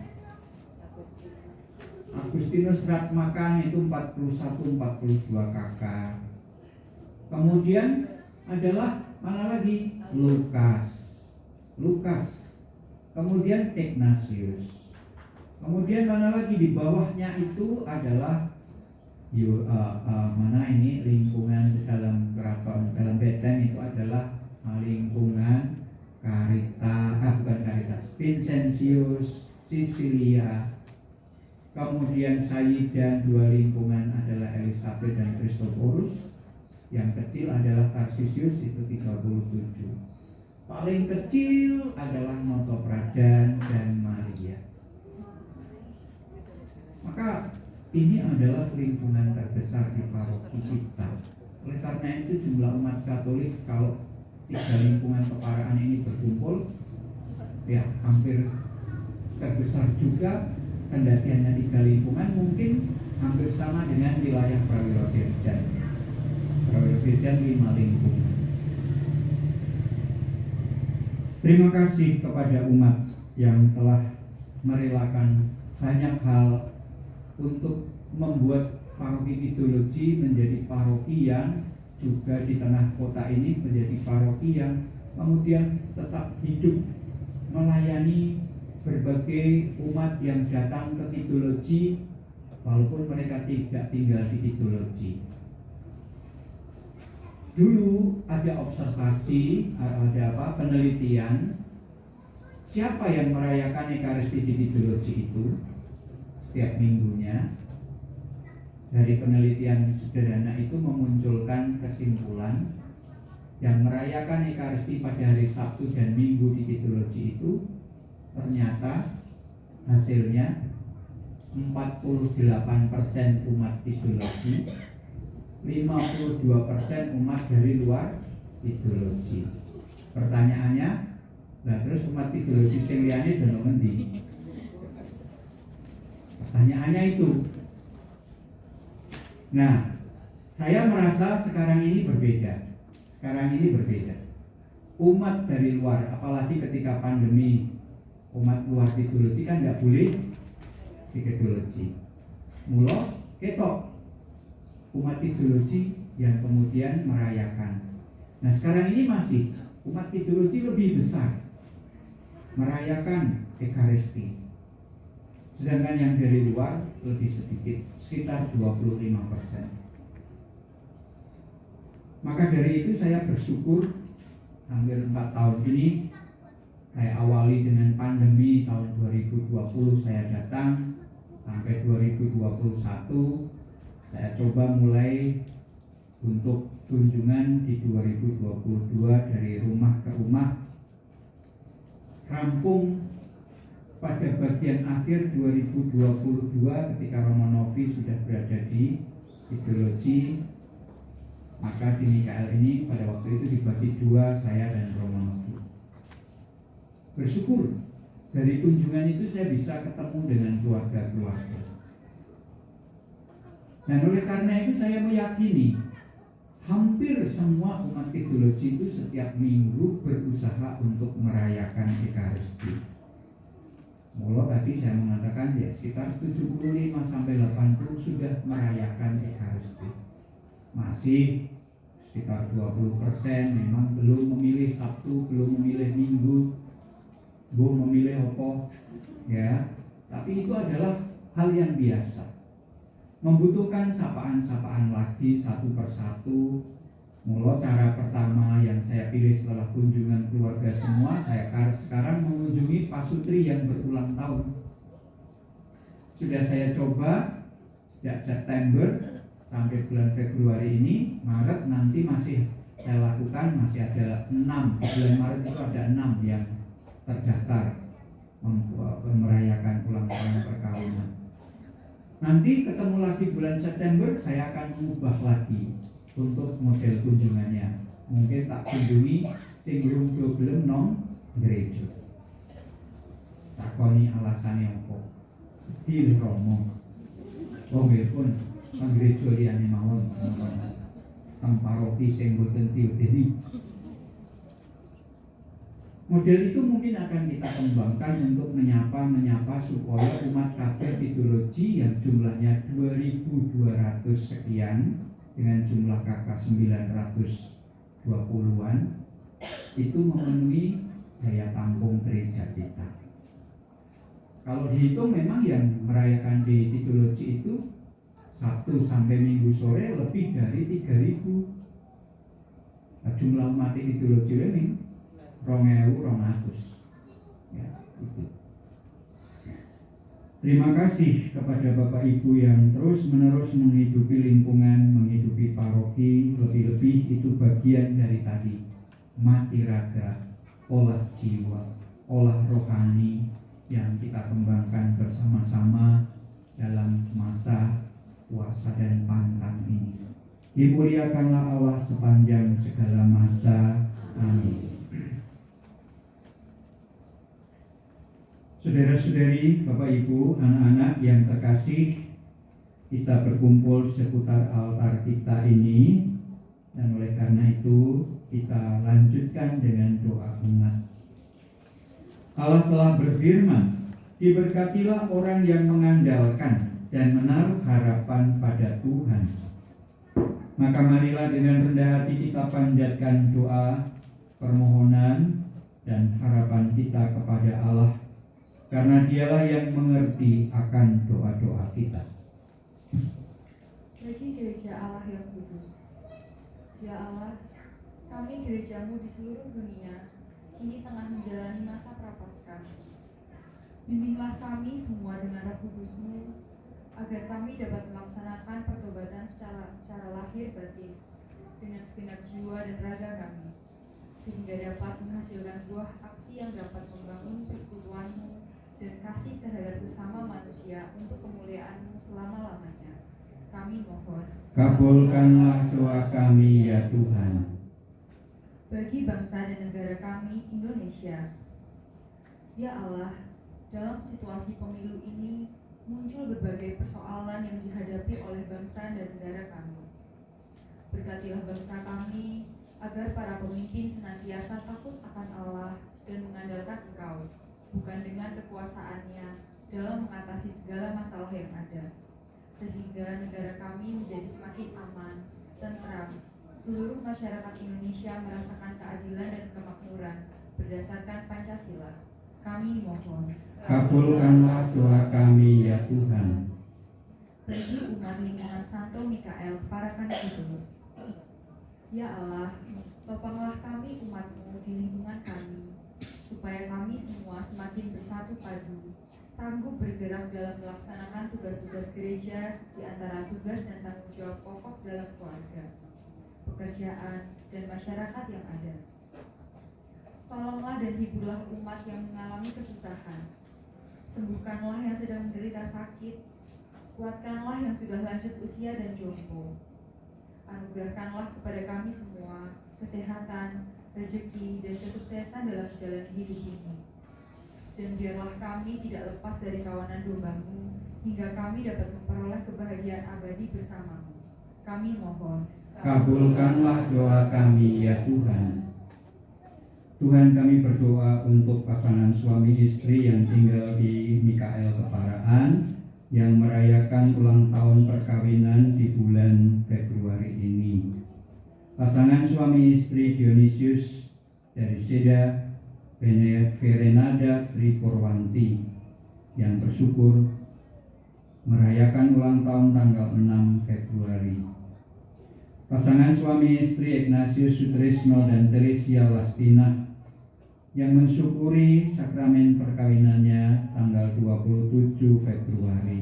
Agustinus Ratmakan itu 41-42 kakak. Kemudian adalah mana lagi? Lukas. Kemudian Ignatius. Kemudian mana lagi di bawahnya itu adalah mana ini lingkungan dalam keraton, dalam Beteng itu adalah lingkungan bukan Caritas, Vincentius, Sisilia. Kemudian Saida, dua lingkungan adalah Elizabeth dan Christophorus. Yang kecil adalah Tarsisius itu 37. Paling kecil adalah Notopradan dan Maria. Maka ini adalah lingkungan terbesar di paroki kita. Oleh karena itu jumlah umat Katolik kalau 3 lingkungan keparaan ini berkumpul, ya hampir terbesar juga. Kendati hanya 3 lingkungan, mungkin hampir sama dengan wilayah Prawiro Dirjan. Prawiro Dirjan 5 lingkungan. Terima kasih kepada umat yang telah merelakan banyak hal untuk membuat paroki Kidul-Loji menjadi paroki yang juga di tengah kota ini menjadi paroki yang kemudian tetap hidup melayani berbagai umat yang datang ke Kidul-Loji walaupun mereka tidak tinggal di Kidul-Loji. Dulu ada observasi, penelitian siapa yang merayakan Ekaristi di Kidul-Loji itu setiap minggunya. Dari penelitian sederhana itu memunculkan kesimpulan yang merayakan Ekaristi pada hari Sabtu dan Minggu di Kidul-Loji itu ternyata hasilnya 48% umat Kidul-Loji, 52% umat dari luar Kidul-Loji. Pertanyaannya, lah terus umat Kidul-Loji sing liyane dono ngendi? Pertanyaannya itu. Nah, saya merasa sekarang ini berbeda. Umat dari luar, apalagi ketika pandemi, umat luar Kidul-Loji kan nggak boleh di Kidul-Loji. Mula ketok umat Kidul-Loji yang kemudian merayakan. Nah sekarang ini masih umat Kidul-Loji lebih besar merayakan Ekaristi, sedangkan yang dari luar lebih sedikit, sekitar 25%. Maka dari itu saya bersyukur hampir 4 tahun ini. Saya awali dengan pandemi tahun 2020, saya datang sampai 2021. Saya coba mulai untuk kunjungan di 2022 dari rumah ke rumah. Rampung pada bagian akhir 2022 ketika Romo Novi sudah berada di Kidul-Loji. Maka di Mikael ini pada waktu itu dibagi 2, saya dan Romo Novi. Bersyukur dari kunjungan itu saya bisa ketemu dengan keluarga-keluarga. Dan oleh karena itu saya meyakini hampir semua umat Kidul-Loji itu setiap minggu berusaha untuk merayakan Ekaristi. Mula tadi saya mengatakan ya sekitar 75-80 sudah merayakan Ekaristi. Masih sekitar 20% memang belum memilih Sabtu, belum memilih Minggu, belum memilih opo, ya. Tapi itu adalah hal yang biasa. Membutuhkan sapaan-sapaan lagi satu persatu. Mula cara pertama yang saya pilih setelah kunjungan keluarga semua, saya sekarang mengunjungi pasutri yang berulang tahun. Sudah saya coba sejak September sampai bulan Februari ini. Maret nanti masih saya lakukan, masih ada 6. Di bulan Maret itu ada 6 yang terdaftar merayakan ulang tahun perkawinan. Nanti ketemu lagi bulan September, saya akan mengubah lagi untuk model kunjungannya. Mungkin tak kunjungi sing belum nom gereja. Takoni alasannya apa? Sedih Romo. Oh nggih pun gereja liyane mawon. teng paroki sing boten diudeni. Model itu mungkin akan kita kembangkan untuk menyapa supaya umat kabeh ideologi yang jumlahnya 2.200 sekian dengan jumlah kakak 920-an itu memenuhi daya tampung gereja kita. Kalau dihitung memang yang merayakan di ideologi itu Sabtu sampai Minggu sore lebih dari 3.000. Nah, jumlah umat ideologi ini 2.200. Ya, itu. Terima kasih kepada Bapak Ibu yang terus-menerus menghidupi lingkungan, menghidupi paroki, lebih-lebih itu bagian dari tadi mati raga, olah jiwa, olah rohani yang kita kembangkan bersama-sama dalam masa puasa dan pantang ini. Dimuliakanlah Allah sepanjang segala masa. Amin. Saudara-saudari, Bapak Ibu, anak-anak yang terkasih, kita berkumpul seputar altar kita ini, dan oleh karena itu kita lanjutkan dengan doa umat. Allah telah berfirman, diberkatilah orang yang mengandalkan dan menaruh harapan pada Tuhan. Maka marilah dengan rendah hati kita panjatkan doa, permohonan, dan harapan kita kepada Allah, karena dialah yang mengerti akan doa-doa kita. Bagi gereja Allah yang kudus, ya Allah, kami gerejamu di seluruh dunia kini tengah menjalani masa prapaskah. Bimbinglah kami semua dengan Roh Kudus-Mu, agar kami dapat melaksanakan pertobatan secara lahir batin dengan segenap jiwa dan raga kami, sehingga dapat menghasilkan buah aksi yang dapat membangun persekutuan-Mu dan kasih terhadap sesama manusia untuk kemuliaan-Mu selama-lamanya. Kami mohon, kabulkanlah doa kami ya Tuhan. bagi bangsa dan negara kami, Indonesia. Ya Allah, dalam situasi pemilu ini muncul berbagai persoalan yang dihadapi oleh bangsa dan negara kami. Berkatilah bangsa kami agar para pemimpin senantiasa takut akan Allah dan mengandalkan Engkau, bukan dengan kekuasaannya dalam mengatasi segala masalah yang ada, sehingga negara kami menjadi semakin aman, tentram. Seluruh masyarakat Indonesia merasakan keadilan dan kemakmuran berdasarkan Pancasila. Kami mohon, Kabulkanlah doa kami ya Tuhan. bagi umat lingkungan Santo Mikael Parakan Kidul. Ya Allah, topanglah kami umat-Mu di lingkungan kami, supaya kami semua semakin bersatu padu, sanggup bergerak dalam melaksanakan tugas-tugas gereja di antara tugas dan tanggung jawab pokok dalam keluarga, pekerjaan, dan masyarakat yang ada. Tolonglah dan hiburlah umat yang mengalami kesusahan. Sembuhkanlah yang sedang menderita sakit. Kuatkanlah yang sudah lanjut usia dan jompo. Anugerahkanlah kepada kami semua kesehatan, rezeki, dan kesuksesan dalam menjalani hidup ini. Dan biarlah kami tidak lepas dari kawanan domba-Mu, hingga kami dapat memperoleh kebahagiaan abadi bersama-Mu. Kami mohon, Kabulkanlah doa kami ya Tuhan. Tuhan, kami berdoa untuk pasangan suami istri yang tinggal di Mikael Keparaan yang merayakan ulang tahun perkawinan di bulan Februari ini. Pasangan suami istri Dionysius dari Seda Verenada Tri Purwanti yang bersyukur merayakan ulang tahun tanggal 6 Februari. Pasangan suami istri Ignatius Sutrisno dan Teresia Lastina yang mensyukuri sakramen perkawinannya tanggal 27 Februari.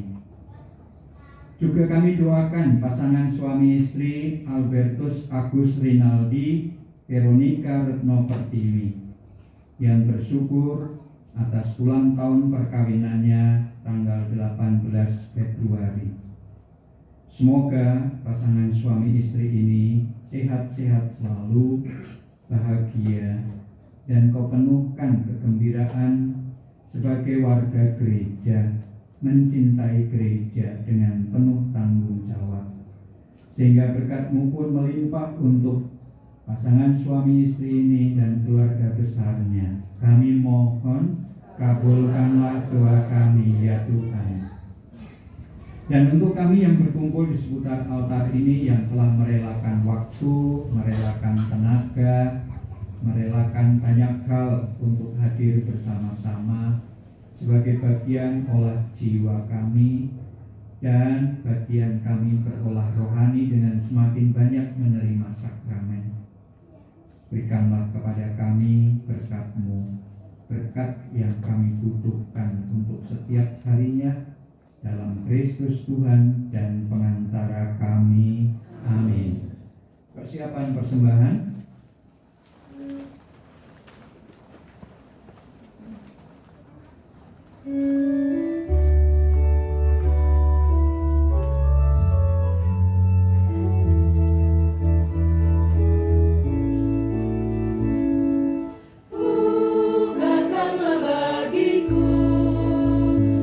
Juga kami doakan pasangan suami istri Albertus Agus Rinaldi Veronica Retno Pertiwi yang bersyukur atas ulang tahun perkawinannya tanggal 18 Februari. Semoga pasangan suami istri ini sehat-sehat selalu, bahagia, dan Kau penuhkan kegembiraan sebagai warga gereja, mencintai gereja dengan penuh tanggung jawab. sehingga berkat-Mu pun melimpah untuk pasangan suami istri ini dan keluarga besarnya. Kami mohon, kabulkanlah doa kami ya Tuhan. Dan untuk kami yang berkumpul di seputar altar ini, yang telah merelakan waktu, merelakan tenaga, merelakan banyak hal untuk hadir bersama-sama sebagai bagian olah jiwa kami dan bagian kami berolah rohani dengan semakin banyak menerima sakramen. Berikanlah kepada kami berkat-Mu, berkat yang kami butuhkan untuk setiap harinya, dalam Kristus Tuhan dan pengantara kami. Amin. Persiapan persembahan. Bukakanlah bagiku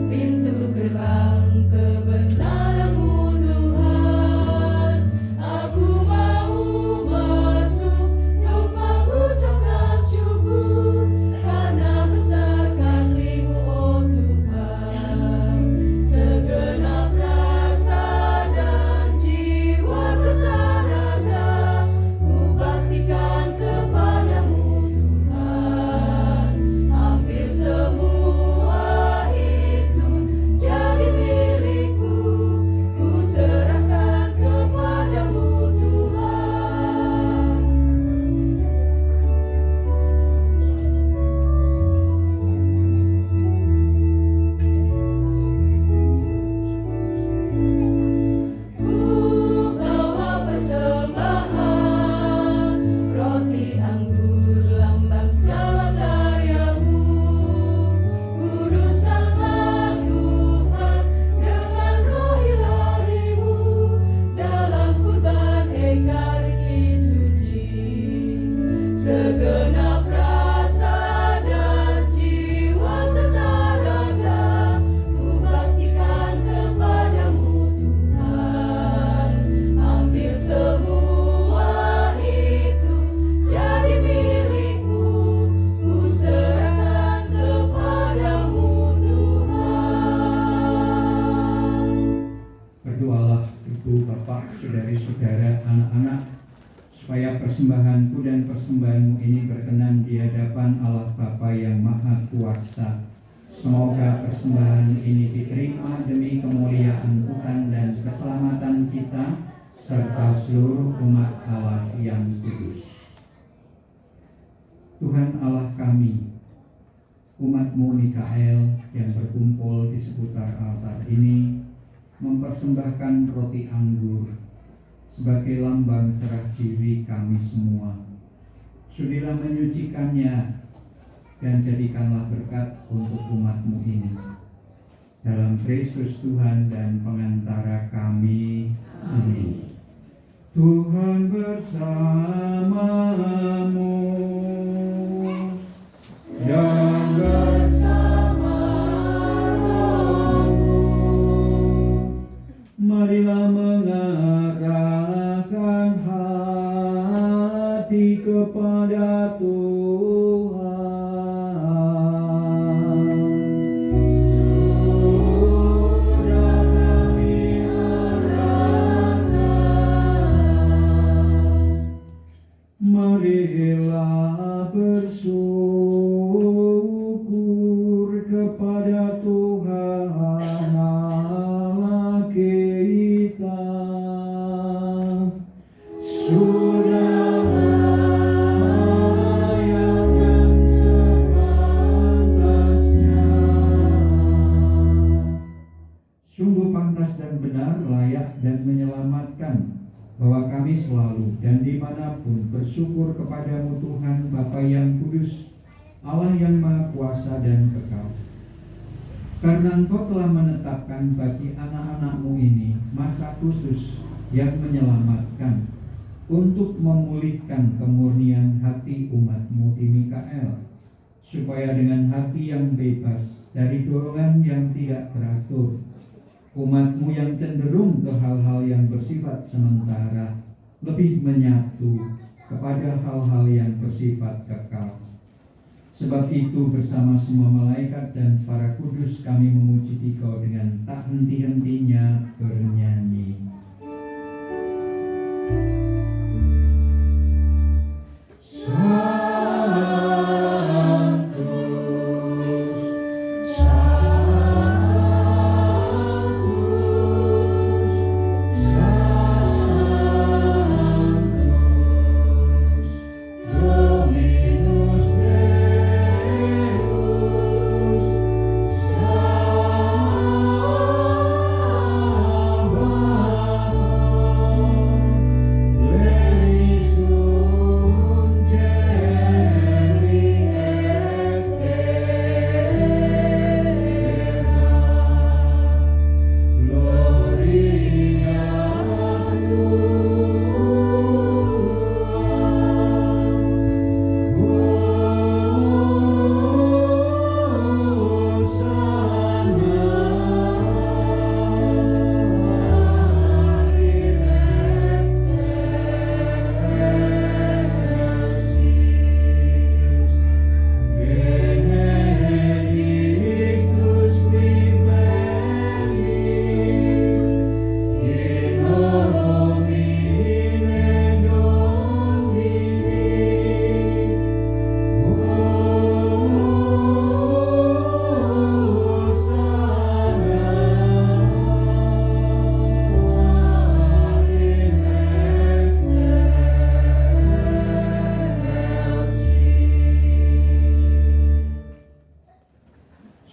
pintu gerbang kebenaran-Mu Tuhan. Aku mau masuk untuk mengucapkan syukur karena besar kasih-Mu, oh Tuhan. Segenap rasa dan jiwa serta raga ku baktikan kepada-Mu Tuhan. Ambil semua itu jadi milikku, ku serahkan kepada-Mu Tuhan. Ku bawa persembahan, roti anggur lambang segala karya-Mu. Kuduskanlah Tuhan dengan roh ilahi-Mu dalam kurban ekaristi suci. Segenap rasa dan jiwa serta raga ku baktikan kepada-Mu Tuhan. Ambil semua itu jadi milikku, ku serahkan kepada-Mu Tuhan. Berdoalah Ibu, Bapak, saudari-saudara, anak-anak, supaya persembahanku dan persembahanmu ini berkenan di hadapan Allah Bapa yang Maha Kuasa. Semoga persembahan ini diterima demi kemuliaan Tuhan dan keselamatan kita serta seluruh umat Allah yang kudus. Tuhan Allah kami, umat-Mu Mikael yang berkumpul di seputar altar ini mempersembahkan roti anggur sebagai lambang serah diri kami semua. Sudilah menyucikannya dan jadikanlah berkat untuk umat-Mu ini. Dalam Kristus Tuhan dan pengantara kami. Amin. Tuhan bersamamu dan bersama rohmu. Marilah mengarahkan hati kepada Tuhan. Sudah kami arahkan. Marilah bersyukur kepada Tuhan Allah kita. Sudah melayangkan sepantasnya. Sungguh pantas dan benar, layak dan menyelamatkan bahwa kami selalu dan dimanapun bersyukur kepada-Mu Tuhan Bapa yang kudus, Allah yang Maha Kuasa dan kekal. Karena Engkau telah menetapkan bagi anak-anak-Mu ini masa khusus yang menyelamatkan untuk memulihkan kemurnian hati umat-Mu di Mikael, supaya dengan hati yang bebas dari dorongan yang tidak teratur umat-Mu yang cenderung ke hal-hal yang bersifat sementara lebih menyatu kepada hal-hal yang bersifat kekal. Sebab itu bersama semua malaikat dan para kudus kami memuji Dikau dengan tak henti-hentinya bernyanyi.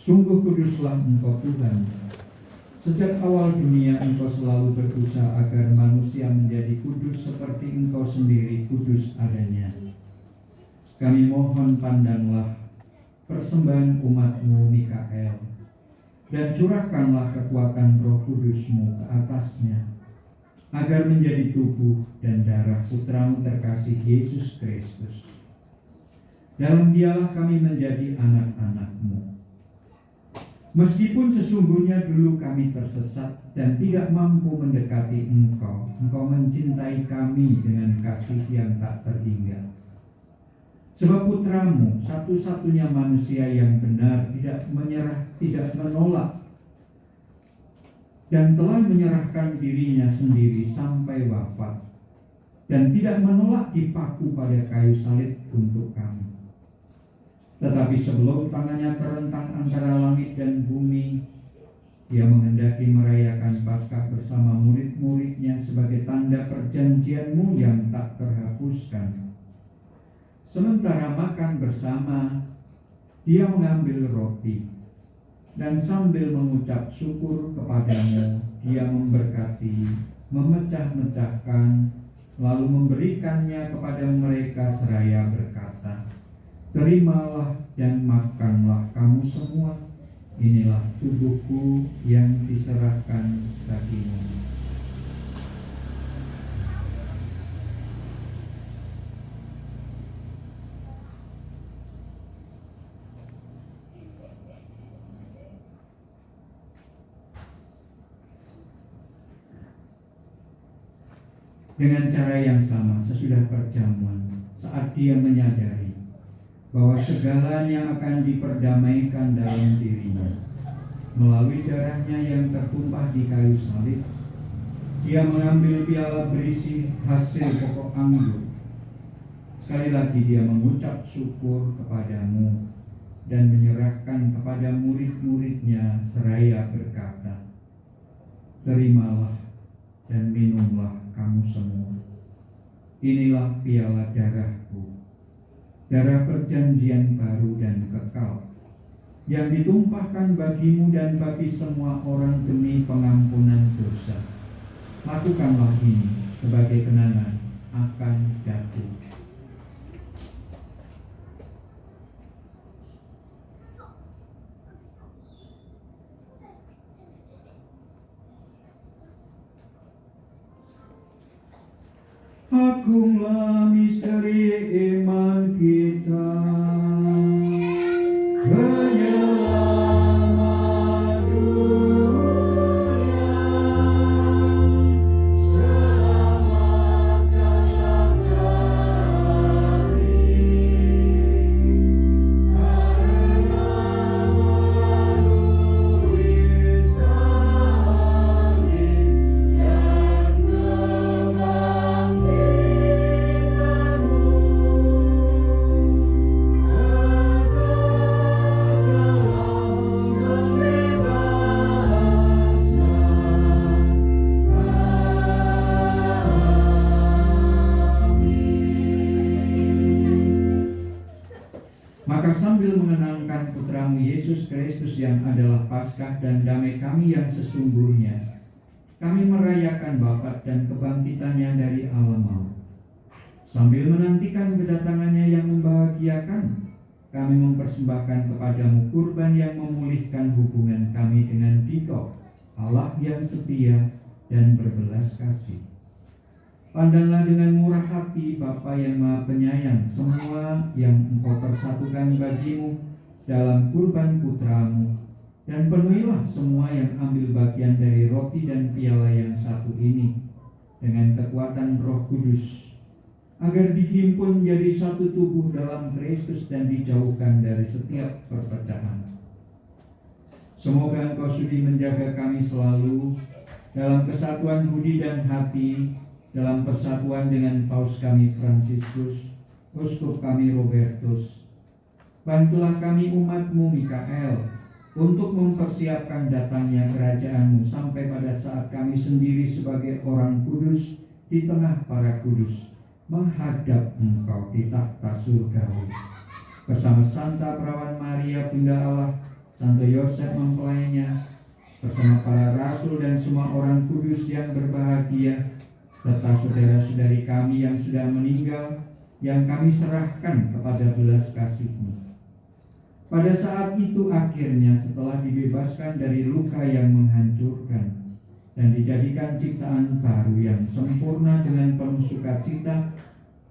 Sungguh kuduslah Engkau Tuhan. Sejak awal dunia Engkau selalu berusaha agar manusia menjadi kudus seperti Engkau sendiri kudus adanya. Kami mohon pandanglah persembahan umat-Mu Mikael, dan curahkanlah kekuatan Roh Kudus-Mu ke atasnya, agar menjadi tubuh dan darah Putra-Mu terkasih Yesus Kristus. Dalam Dialah kami menjadi anak-anak-Mu. Meskipun sesungguhnya dulu kami tersesat dan tidak mampu mendekati Engkau, Engkau mencintai kami dengan kasih yang tak terhingga. Sebab Putra-Mu, satu-satunya manusia yang benar, tidak menyerah, tidak menolak, dan telah menyerahkan dirinya sendiri sampai wafat, dan tidak menolak dipaku pada kayu salib untuk kami. Tetapi sebelum tangannya terentang antara langit dan bumi, Dia menghendaki merayakan Paskah bersama murid-muridnya sebagai tanda perjanjian-Mu yang tak terhapuskan. Sementara makan bersama, Dia mengambil roti, dan sambil mengucap syukur kepada-Mu, Dia memberkati, memecah-mecahkan, lalu memberikannya kepada mereka seraya berkata, "Terimalah dan makanlah kamu semua, inilah tubuhku yang diserahkan bagimu." Dengan cara yang sama, sesudah perjamuan, saat Dia menyadari bahwa segalanya akan diperdamaikan dalam dirinya melalui darahnya yang tertumpah di kayu salib, Dia mengambil piala berisi hasil pokok anggur. Sekali lagi Dia mengucap syukur kepada-Mu dan menyerahkan kepada murid-muridnya seraya berkata, "Terimalah dan minumlah kamu semua. Inilah piala darahku, darah perjanjian baru dan kekal, yang ditumpahkan bagimu dan bagi semua orang demi pengampunan dosa. Lakukanlah ini sebagai kenangan akan aku." Agunglah misteri iman kita, penyelamat dunia. mengenangkan putramu Yesus Kristus yang adalah Paskah dan damai kami yang sesungguhnya, kami merayakan wafat dan kebangkitannya dari alam maut. Sambil menantikan kedatangannya yang membahagiakan, kami mempersembahkan kepadamu kurban yang memulihkan hubungan kami dengan Dikau, Allah yang setia dan berbelas kasih. Pandanglah dengan murah hati Bapa yang Maha Penyayang semua yang Engkau persatukan bagimu dalam kurban putramu, dan penuhilah semua yang ambil bagian dari roti dan piala yang satu ini dengan kekuatan Roh Kudus, agar dihimpun menjadi satu tubuh dalam Kristus dan dijauhkan dari setiap perpecahan. Semoga Engkau sudi menjaga kami selalu dalam kesatuan budi dan hati, dalam persatuan dengan Paus kami Fransiskus, Uskup kami Robertus. Bantulah kami umat-Mu Mikael untuk mempersiapkan datangnya kerajaan-Mu sampai pada saat kami sendiri sebagai orang kudus di tengah para kudus menghadap Engkau di takhta surgawi. Bersama Santa Perawan Maria Bunda Allah, Santo Yosef mempelainya, bersama para rasul dan semua orang kudus yang berbahagia, serta saudara-saudari kami yang sudah meninggal, yang kami serahkan kepada belas kasih-Mu. Pada saat itu akhirnya setelah dibebaskan dari luka yang menghancurkan dan dijadikan ciptaan baru yang sempurna dengan penuh sukacita,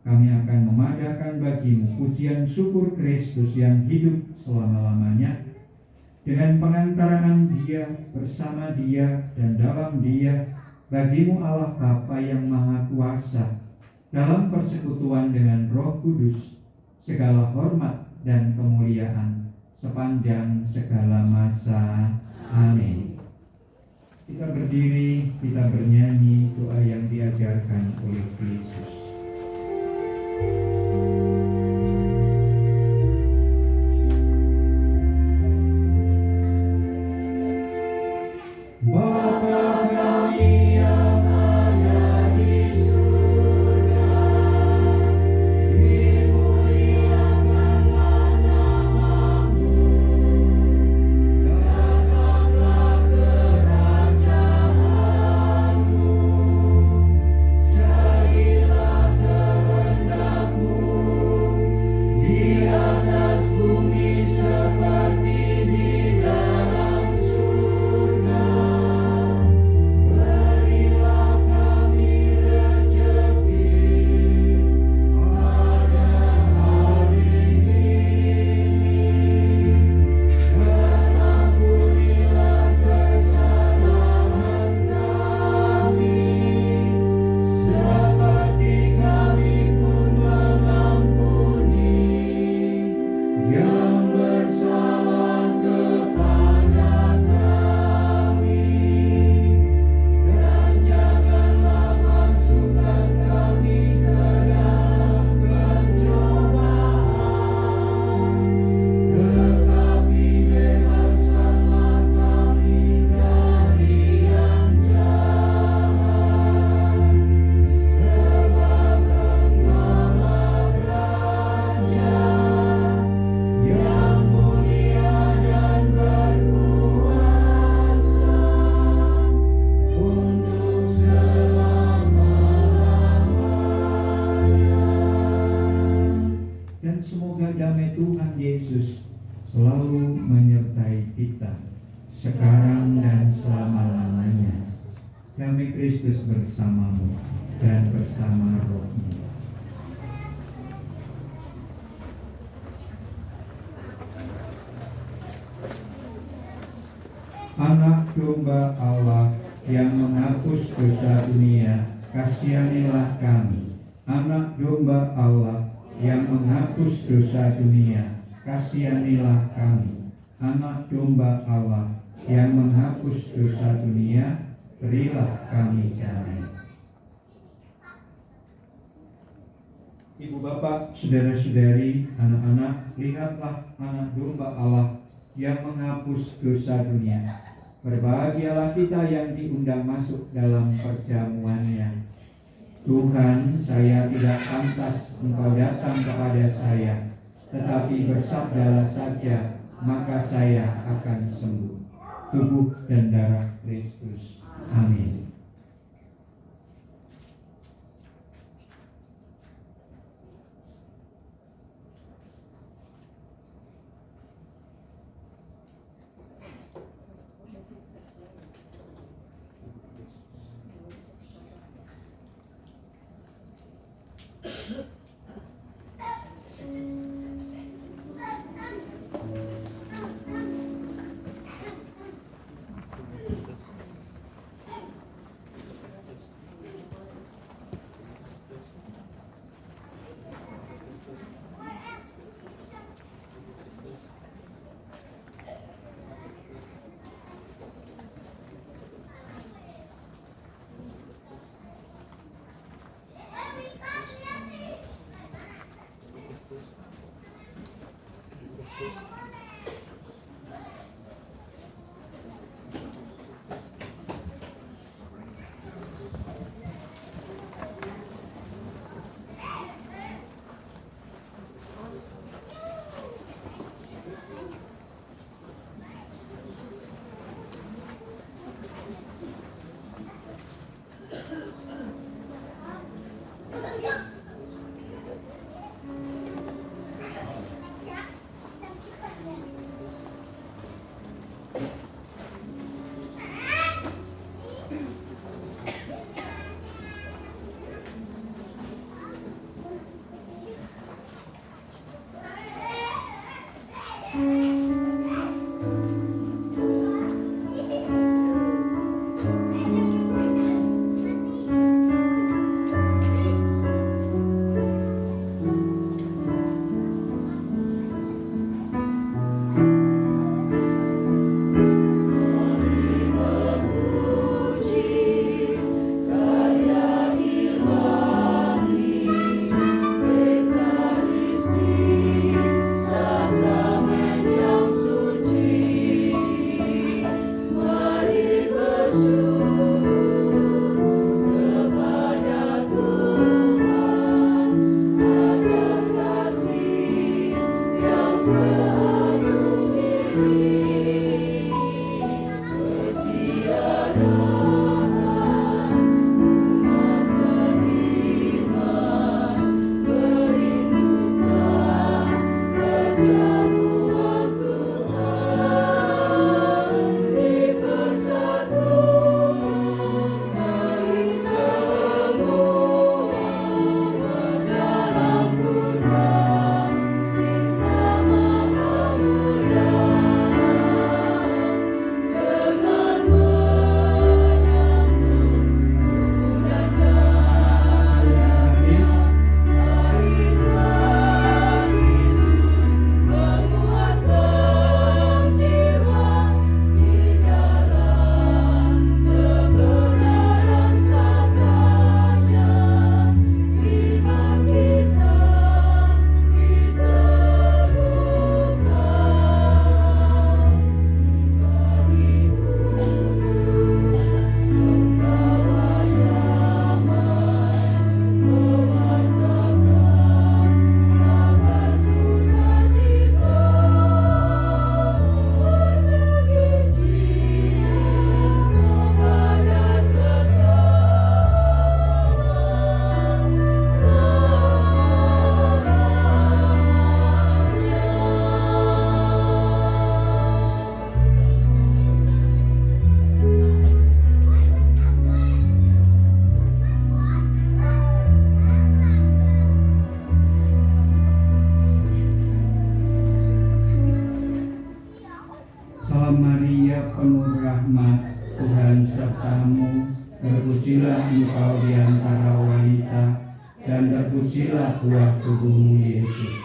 kami akan memadahkan bagi-Mu pujian syukur Kristus yang hidup selama-lamanya, dengan pengantaraan Dia, bersama Dia, dan dalam Dia, bagi-Mu Allah Bapa yang Maha Kuasa, dalam persekutuan dengan Roh Kudus, segala hormat dan kemuliaan sepanjang segala masa. Amin. Kita berdiri, kita bernyanyi doa yang diajarkan oleh Yesus. Bapa kami yang ada di surga, dimuliakanlah nama-Mu, datanglah kerajaan-Mu, jadilah kehendak-Mu di atas bumi seperti di dalam surga. Berilah kami rezeki pada hari ini, dan ampunilah kesalahan kami, seperti kami pun mengampuni yang bersalah kepada kami, dan janganlah masukkan kami ke dalam pencobaan, tetapi bebaskanlah kami dari yang jahat, sebab Engkaulah Raja yang mulia dan berkuasa untuk selama-lamanya. Dan semoga damai Tuhan Yesus selalu menyertai kita sekarang dan selama-lamanya. Damai Kristus bersamamu dan bersama rohmu. Anak domba Allah yang menghapus dosa dunia, kasihanilah kami. Anak domba Allah yang menghapus dosa dunia, kasihanilah kami. Anak domba Allah yang menghapus dosa dunia, berilah kami damai. Ibu bapak, saudara-saudari, anak-anak, lihatlah anak domba Allah yang menghapus dosa dunia. Berbahagialah kita yang diundang masuk dalam perjamuannya. Tuhan, saya tidak pantas Engkau datang kepada saya, tetapi bersabdalah saja, maka saya akan sembuh. Tubuh dan darah Kristus. Amin. penuh rahmat, Tuhan sertamu, terpujilah engkau di antara wanita, dan terpujilah buah tubuhmu Yesus.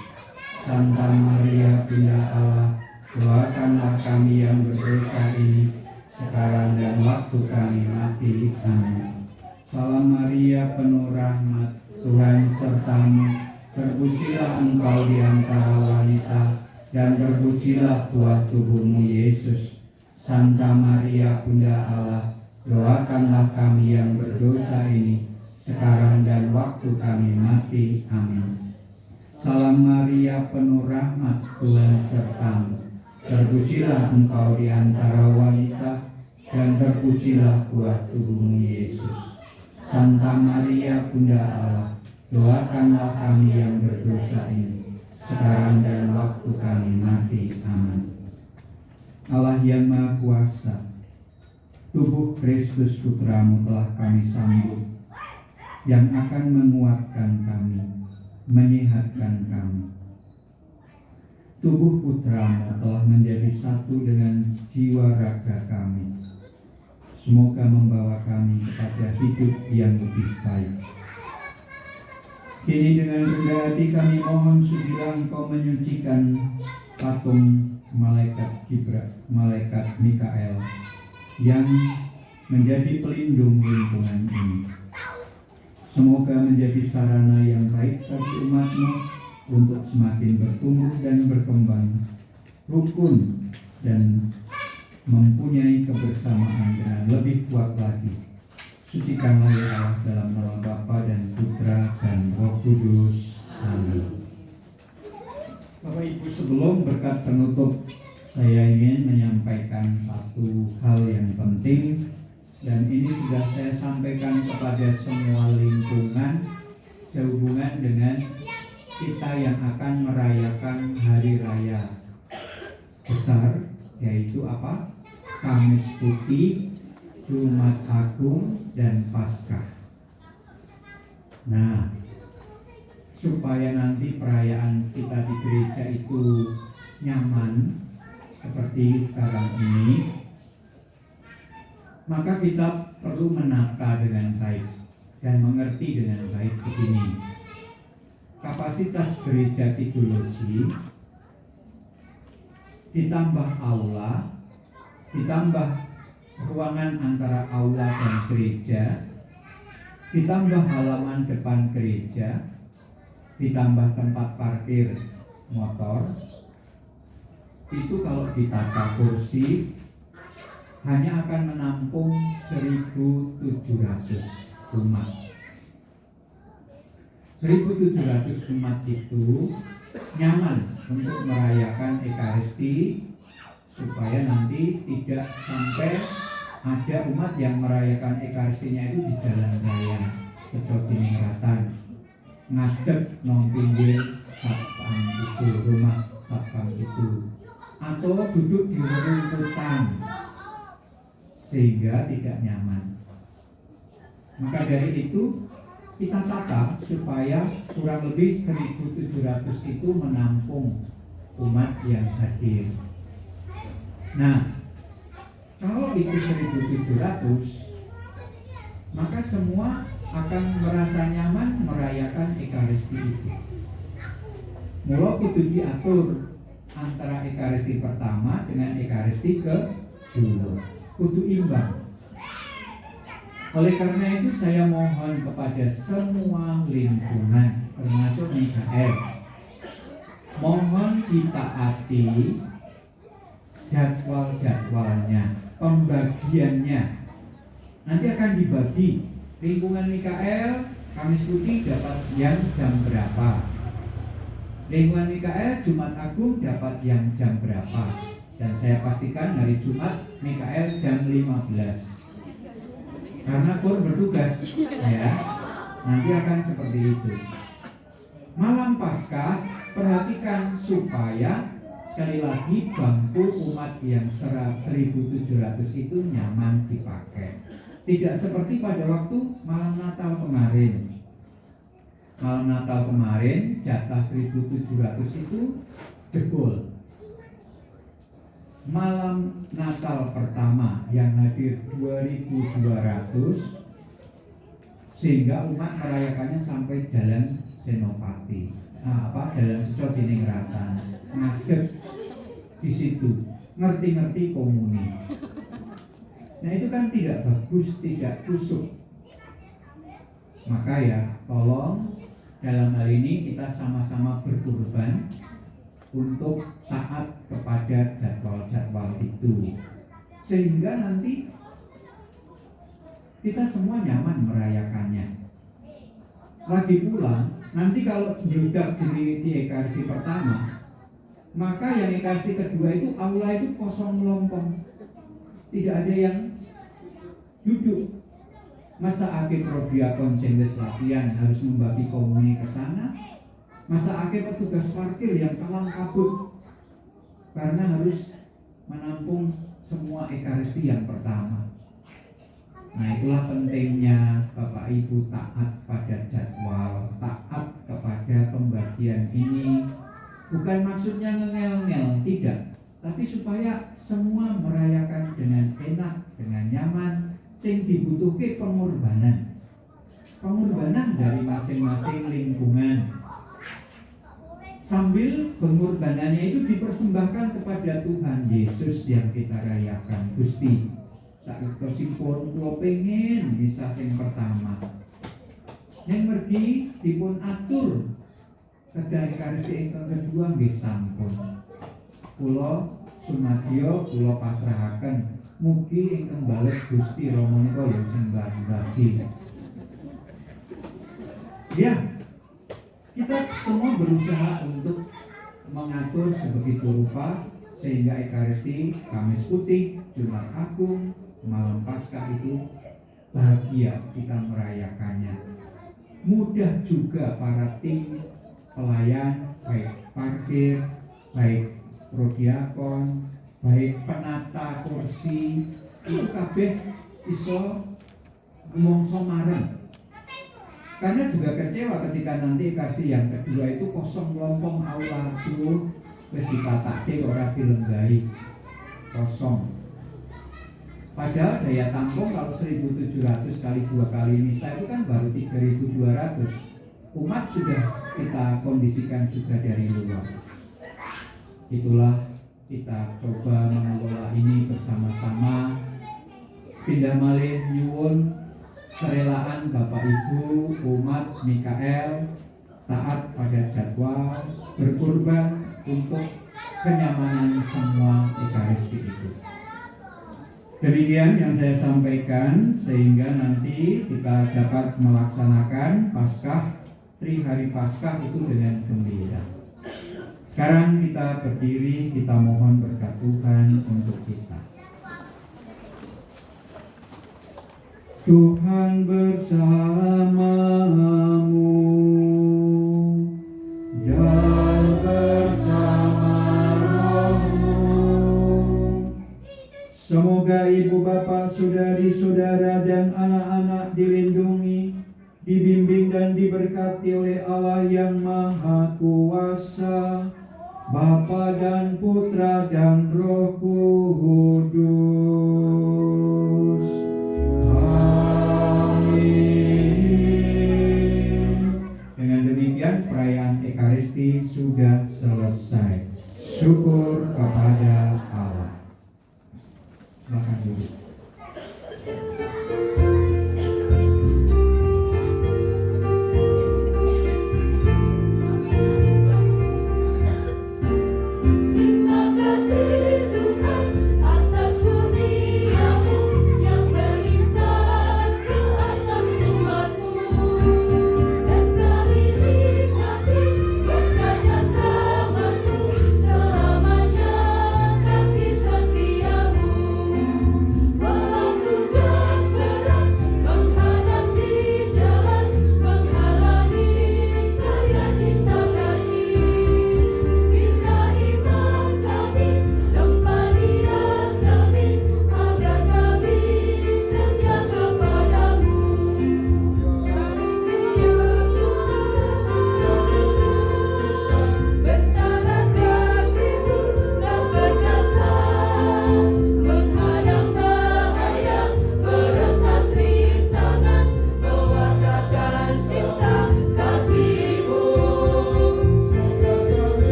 Santa Maria Bunda Allah, doakanlah kami yang berdosa ini, sekarang dan waktu kami mati. Amin. Salam Maria, penuh rahmat, Tuhan sertamu, terpujilah engkau di antara wanita, dan terpujilah buah tubuhmu Yesus. Santa Maria Bunda Allah, doakanlah kami yang berdosa ini, sekarang dan waktu kami mati. Amin. Salam Maria, penuh rahmat, Tuhan sertamu. Terpujilah engkau di antara wanita, dan terpujilah buah tubuhmu Yesus. Santa Maria, Bunda Allah, doakanlah kami yang berdosa ini, sekarang dan waktu kami mati. Amin. Allah yang Maha Kuasa, tubuh Kristus Putramu telah kami sambut, yang akan menguatkan kami, menyehatkan kami. Tubuh Putramu telah menjadi satu dengan jiwa raga kami. Semoga membawa kami kepada hidup yang lebih baik. Kini dengan rendah hati kami mohon sudilah Engkau menyucikan patung malaikat Mikael yang menjadi pelindung lingkungan ini. Semoga menjadi sarana yang baik bagi umat-Mu untuk semakin bertumbuh dan berkembang, rukun dan mempunyai kebersamaan dengan lebih kuat lagi. Sucikanlah ya Allah dalam nama Bapa dan Putra dan Roh Kudus. Amin. Bapak Ibu, sebelum berkat penutup, saya ingin menyampaikan satu hal yang penting, dan ini sudah saya sampaikan kepada semua lingkungan sehubungan dengan kita yang akan merayakan hari raya besar, yaitu apa? Kamis Putih, Jumat Agung, dan Paskah. Nah, supaya nanti perayaan kita di gereja itu nyaman seperti sekarang ini, maka kita perlu menata dengan baik dan mengerti dengan baik begini. Kapasitas gereja teologi ditambah aula, ditambah ruangan antara aula dan gereja, ditambah halaman depan gereja, ditambah tempat parkir motor, itu kalau ditata kursi hanya akan menampung 1.700 umat. 1.700 umat itu nyaman untuk merayakan Ekaristi, supaya nanti tidak sampai ada umat yang merayakan Ekaristinya itu di jalan raya Secotiningrat, ngadeg nong pinggir satpam itu, rumah satpam itu, atau duduk di rumputan sehingga tidak nyaman. Maka dari itu kita tata supaya kurang lebih 1.700 itu menampung umat yang hadir. Nah, kalau itu 1.700, maka semua akan merasa nyaman merayakan Ekaristi itu. Mula kudu diatur antara Ekaristi pertama dengan Ekaristi kedua, kudu imbang. Oleh karena itu saya mohon kepada semua lingkungan, termasuk Mikael, mohon ditaati jadwal-jadwalnya, pembagiannya. Nanti akan dibagi. Lingkungan Mikael, Kamis Putih dapat yang jam berapa. Lingkungan Mikael, Jumat Agung dapat yang jam berapa. Dan saya pastikan hari Jumat Mikael jam 15. Karena kur bertugas, ya. Nanti akan seperti itu. Malam Paskah, perhatikan supaya sekali lagi bangku umat yang 1.700 itu nyaman dipakai. Tidak seperti pada waktu malam Natal kemarin. Malam Natal kemarin jatah 1.700 itu jebol. Malam Natal pertama yang hadir 2.200, sehingga umat merayakannya sampai jalan Senopati. Jalan Secotiningrat, ngadeg di situ, ngerti-ngerti komuni. Nah itu kan tidak bagus, tidak kusuk. Maka ya tolong dalam hal ini kita sama-sama berkorban untuk taat kepada jadwal-jadwal itu, sehingga nanti kita semua nyaman merayakannya. Lagi pula nanti kalau bludak di ekaristi pertama, maka yang ekaristi kedua itu aula itu kosong melompong, tidak ada yang duduk. Masa ake prodiakon cendes latihan harus membagi komuni ke sana? Masa ake petugas parkir yang kalang kabut karena harus menampung semua ekaristi yang pertama? Nah, itulah pentingnya Bapak Ibu taat pada jadwal, taat kepada pembagian ini. Bukan maksudnya ngel-ngel, tidak, tapi supaya semua merayakan dengan enak, dengan nyaman. Sing dibutuhke pengorbanan dari masing-masing lingkungan, sambil pengorbanannya itu dipersembahkan kepada Tuhan Yesus yang kita rayakan. Gusti, tak tersipun kula pengen bisa sing pertama, yang mergi dipun atur kedah ekaristi ingkang kedua nggih sampun. Kula sumadyo kula pasrahaken. Mugi ingkang bales Gusti Rama nika yang sembah-bagi. Ya, kita semua berusaha untuk mengatur sebegitu rupa sehingga ekaristi Kamis Putih, Jumat Agung, malam Paskah itu bahagia kita merayakannya. Mudah juga para tim pelayan, baik parkir, baik prodiakon, baik penata kursi, itu kabeh iso ngomongso mareng. Karena juga kecewa ketika nanti ekaristi yang kedua itu kosong melompong aula itu wis ditatake ora dilenggahi kosong. Padahal daya tampung kalau 1.700 kali 2 kali misa itu kan baru 3.200. Umat sudah kita kondisikan juga dari luar. Itulah kita coba mengelola ini bersama-sama. Pindah malih nyuwun kerelaan Bapak Ibu umat Mikael taat pada jadwal, berkorban untuk kenyamanan semua ekaristi itu. Demikian yang saya sampaikan sehingga nanti kita dapat melaksanakan Paskah, Hari Paskah itu dengan gembira. Sekarang kita berdiri, kita mohon berkat Tuhan untuk kita. Tuhan bersamamu dan bersama rohmu. Semoga ibu bapak, saudari-saudara dan anak-anak dilindungi, dibimbing dan diberkati oleh Allah yang Maha Kuasa, Bapa dan Putra dan Roh Kudus. Amin. Dengan demikian perayaan Ekaristi sudah selesai. Syukur kepada Allah. Silakan duduk. Selamanya kasih setiamu.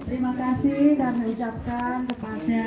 Terima kasih kami ucapkan kepada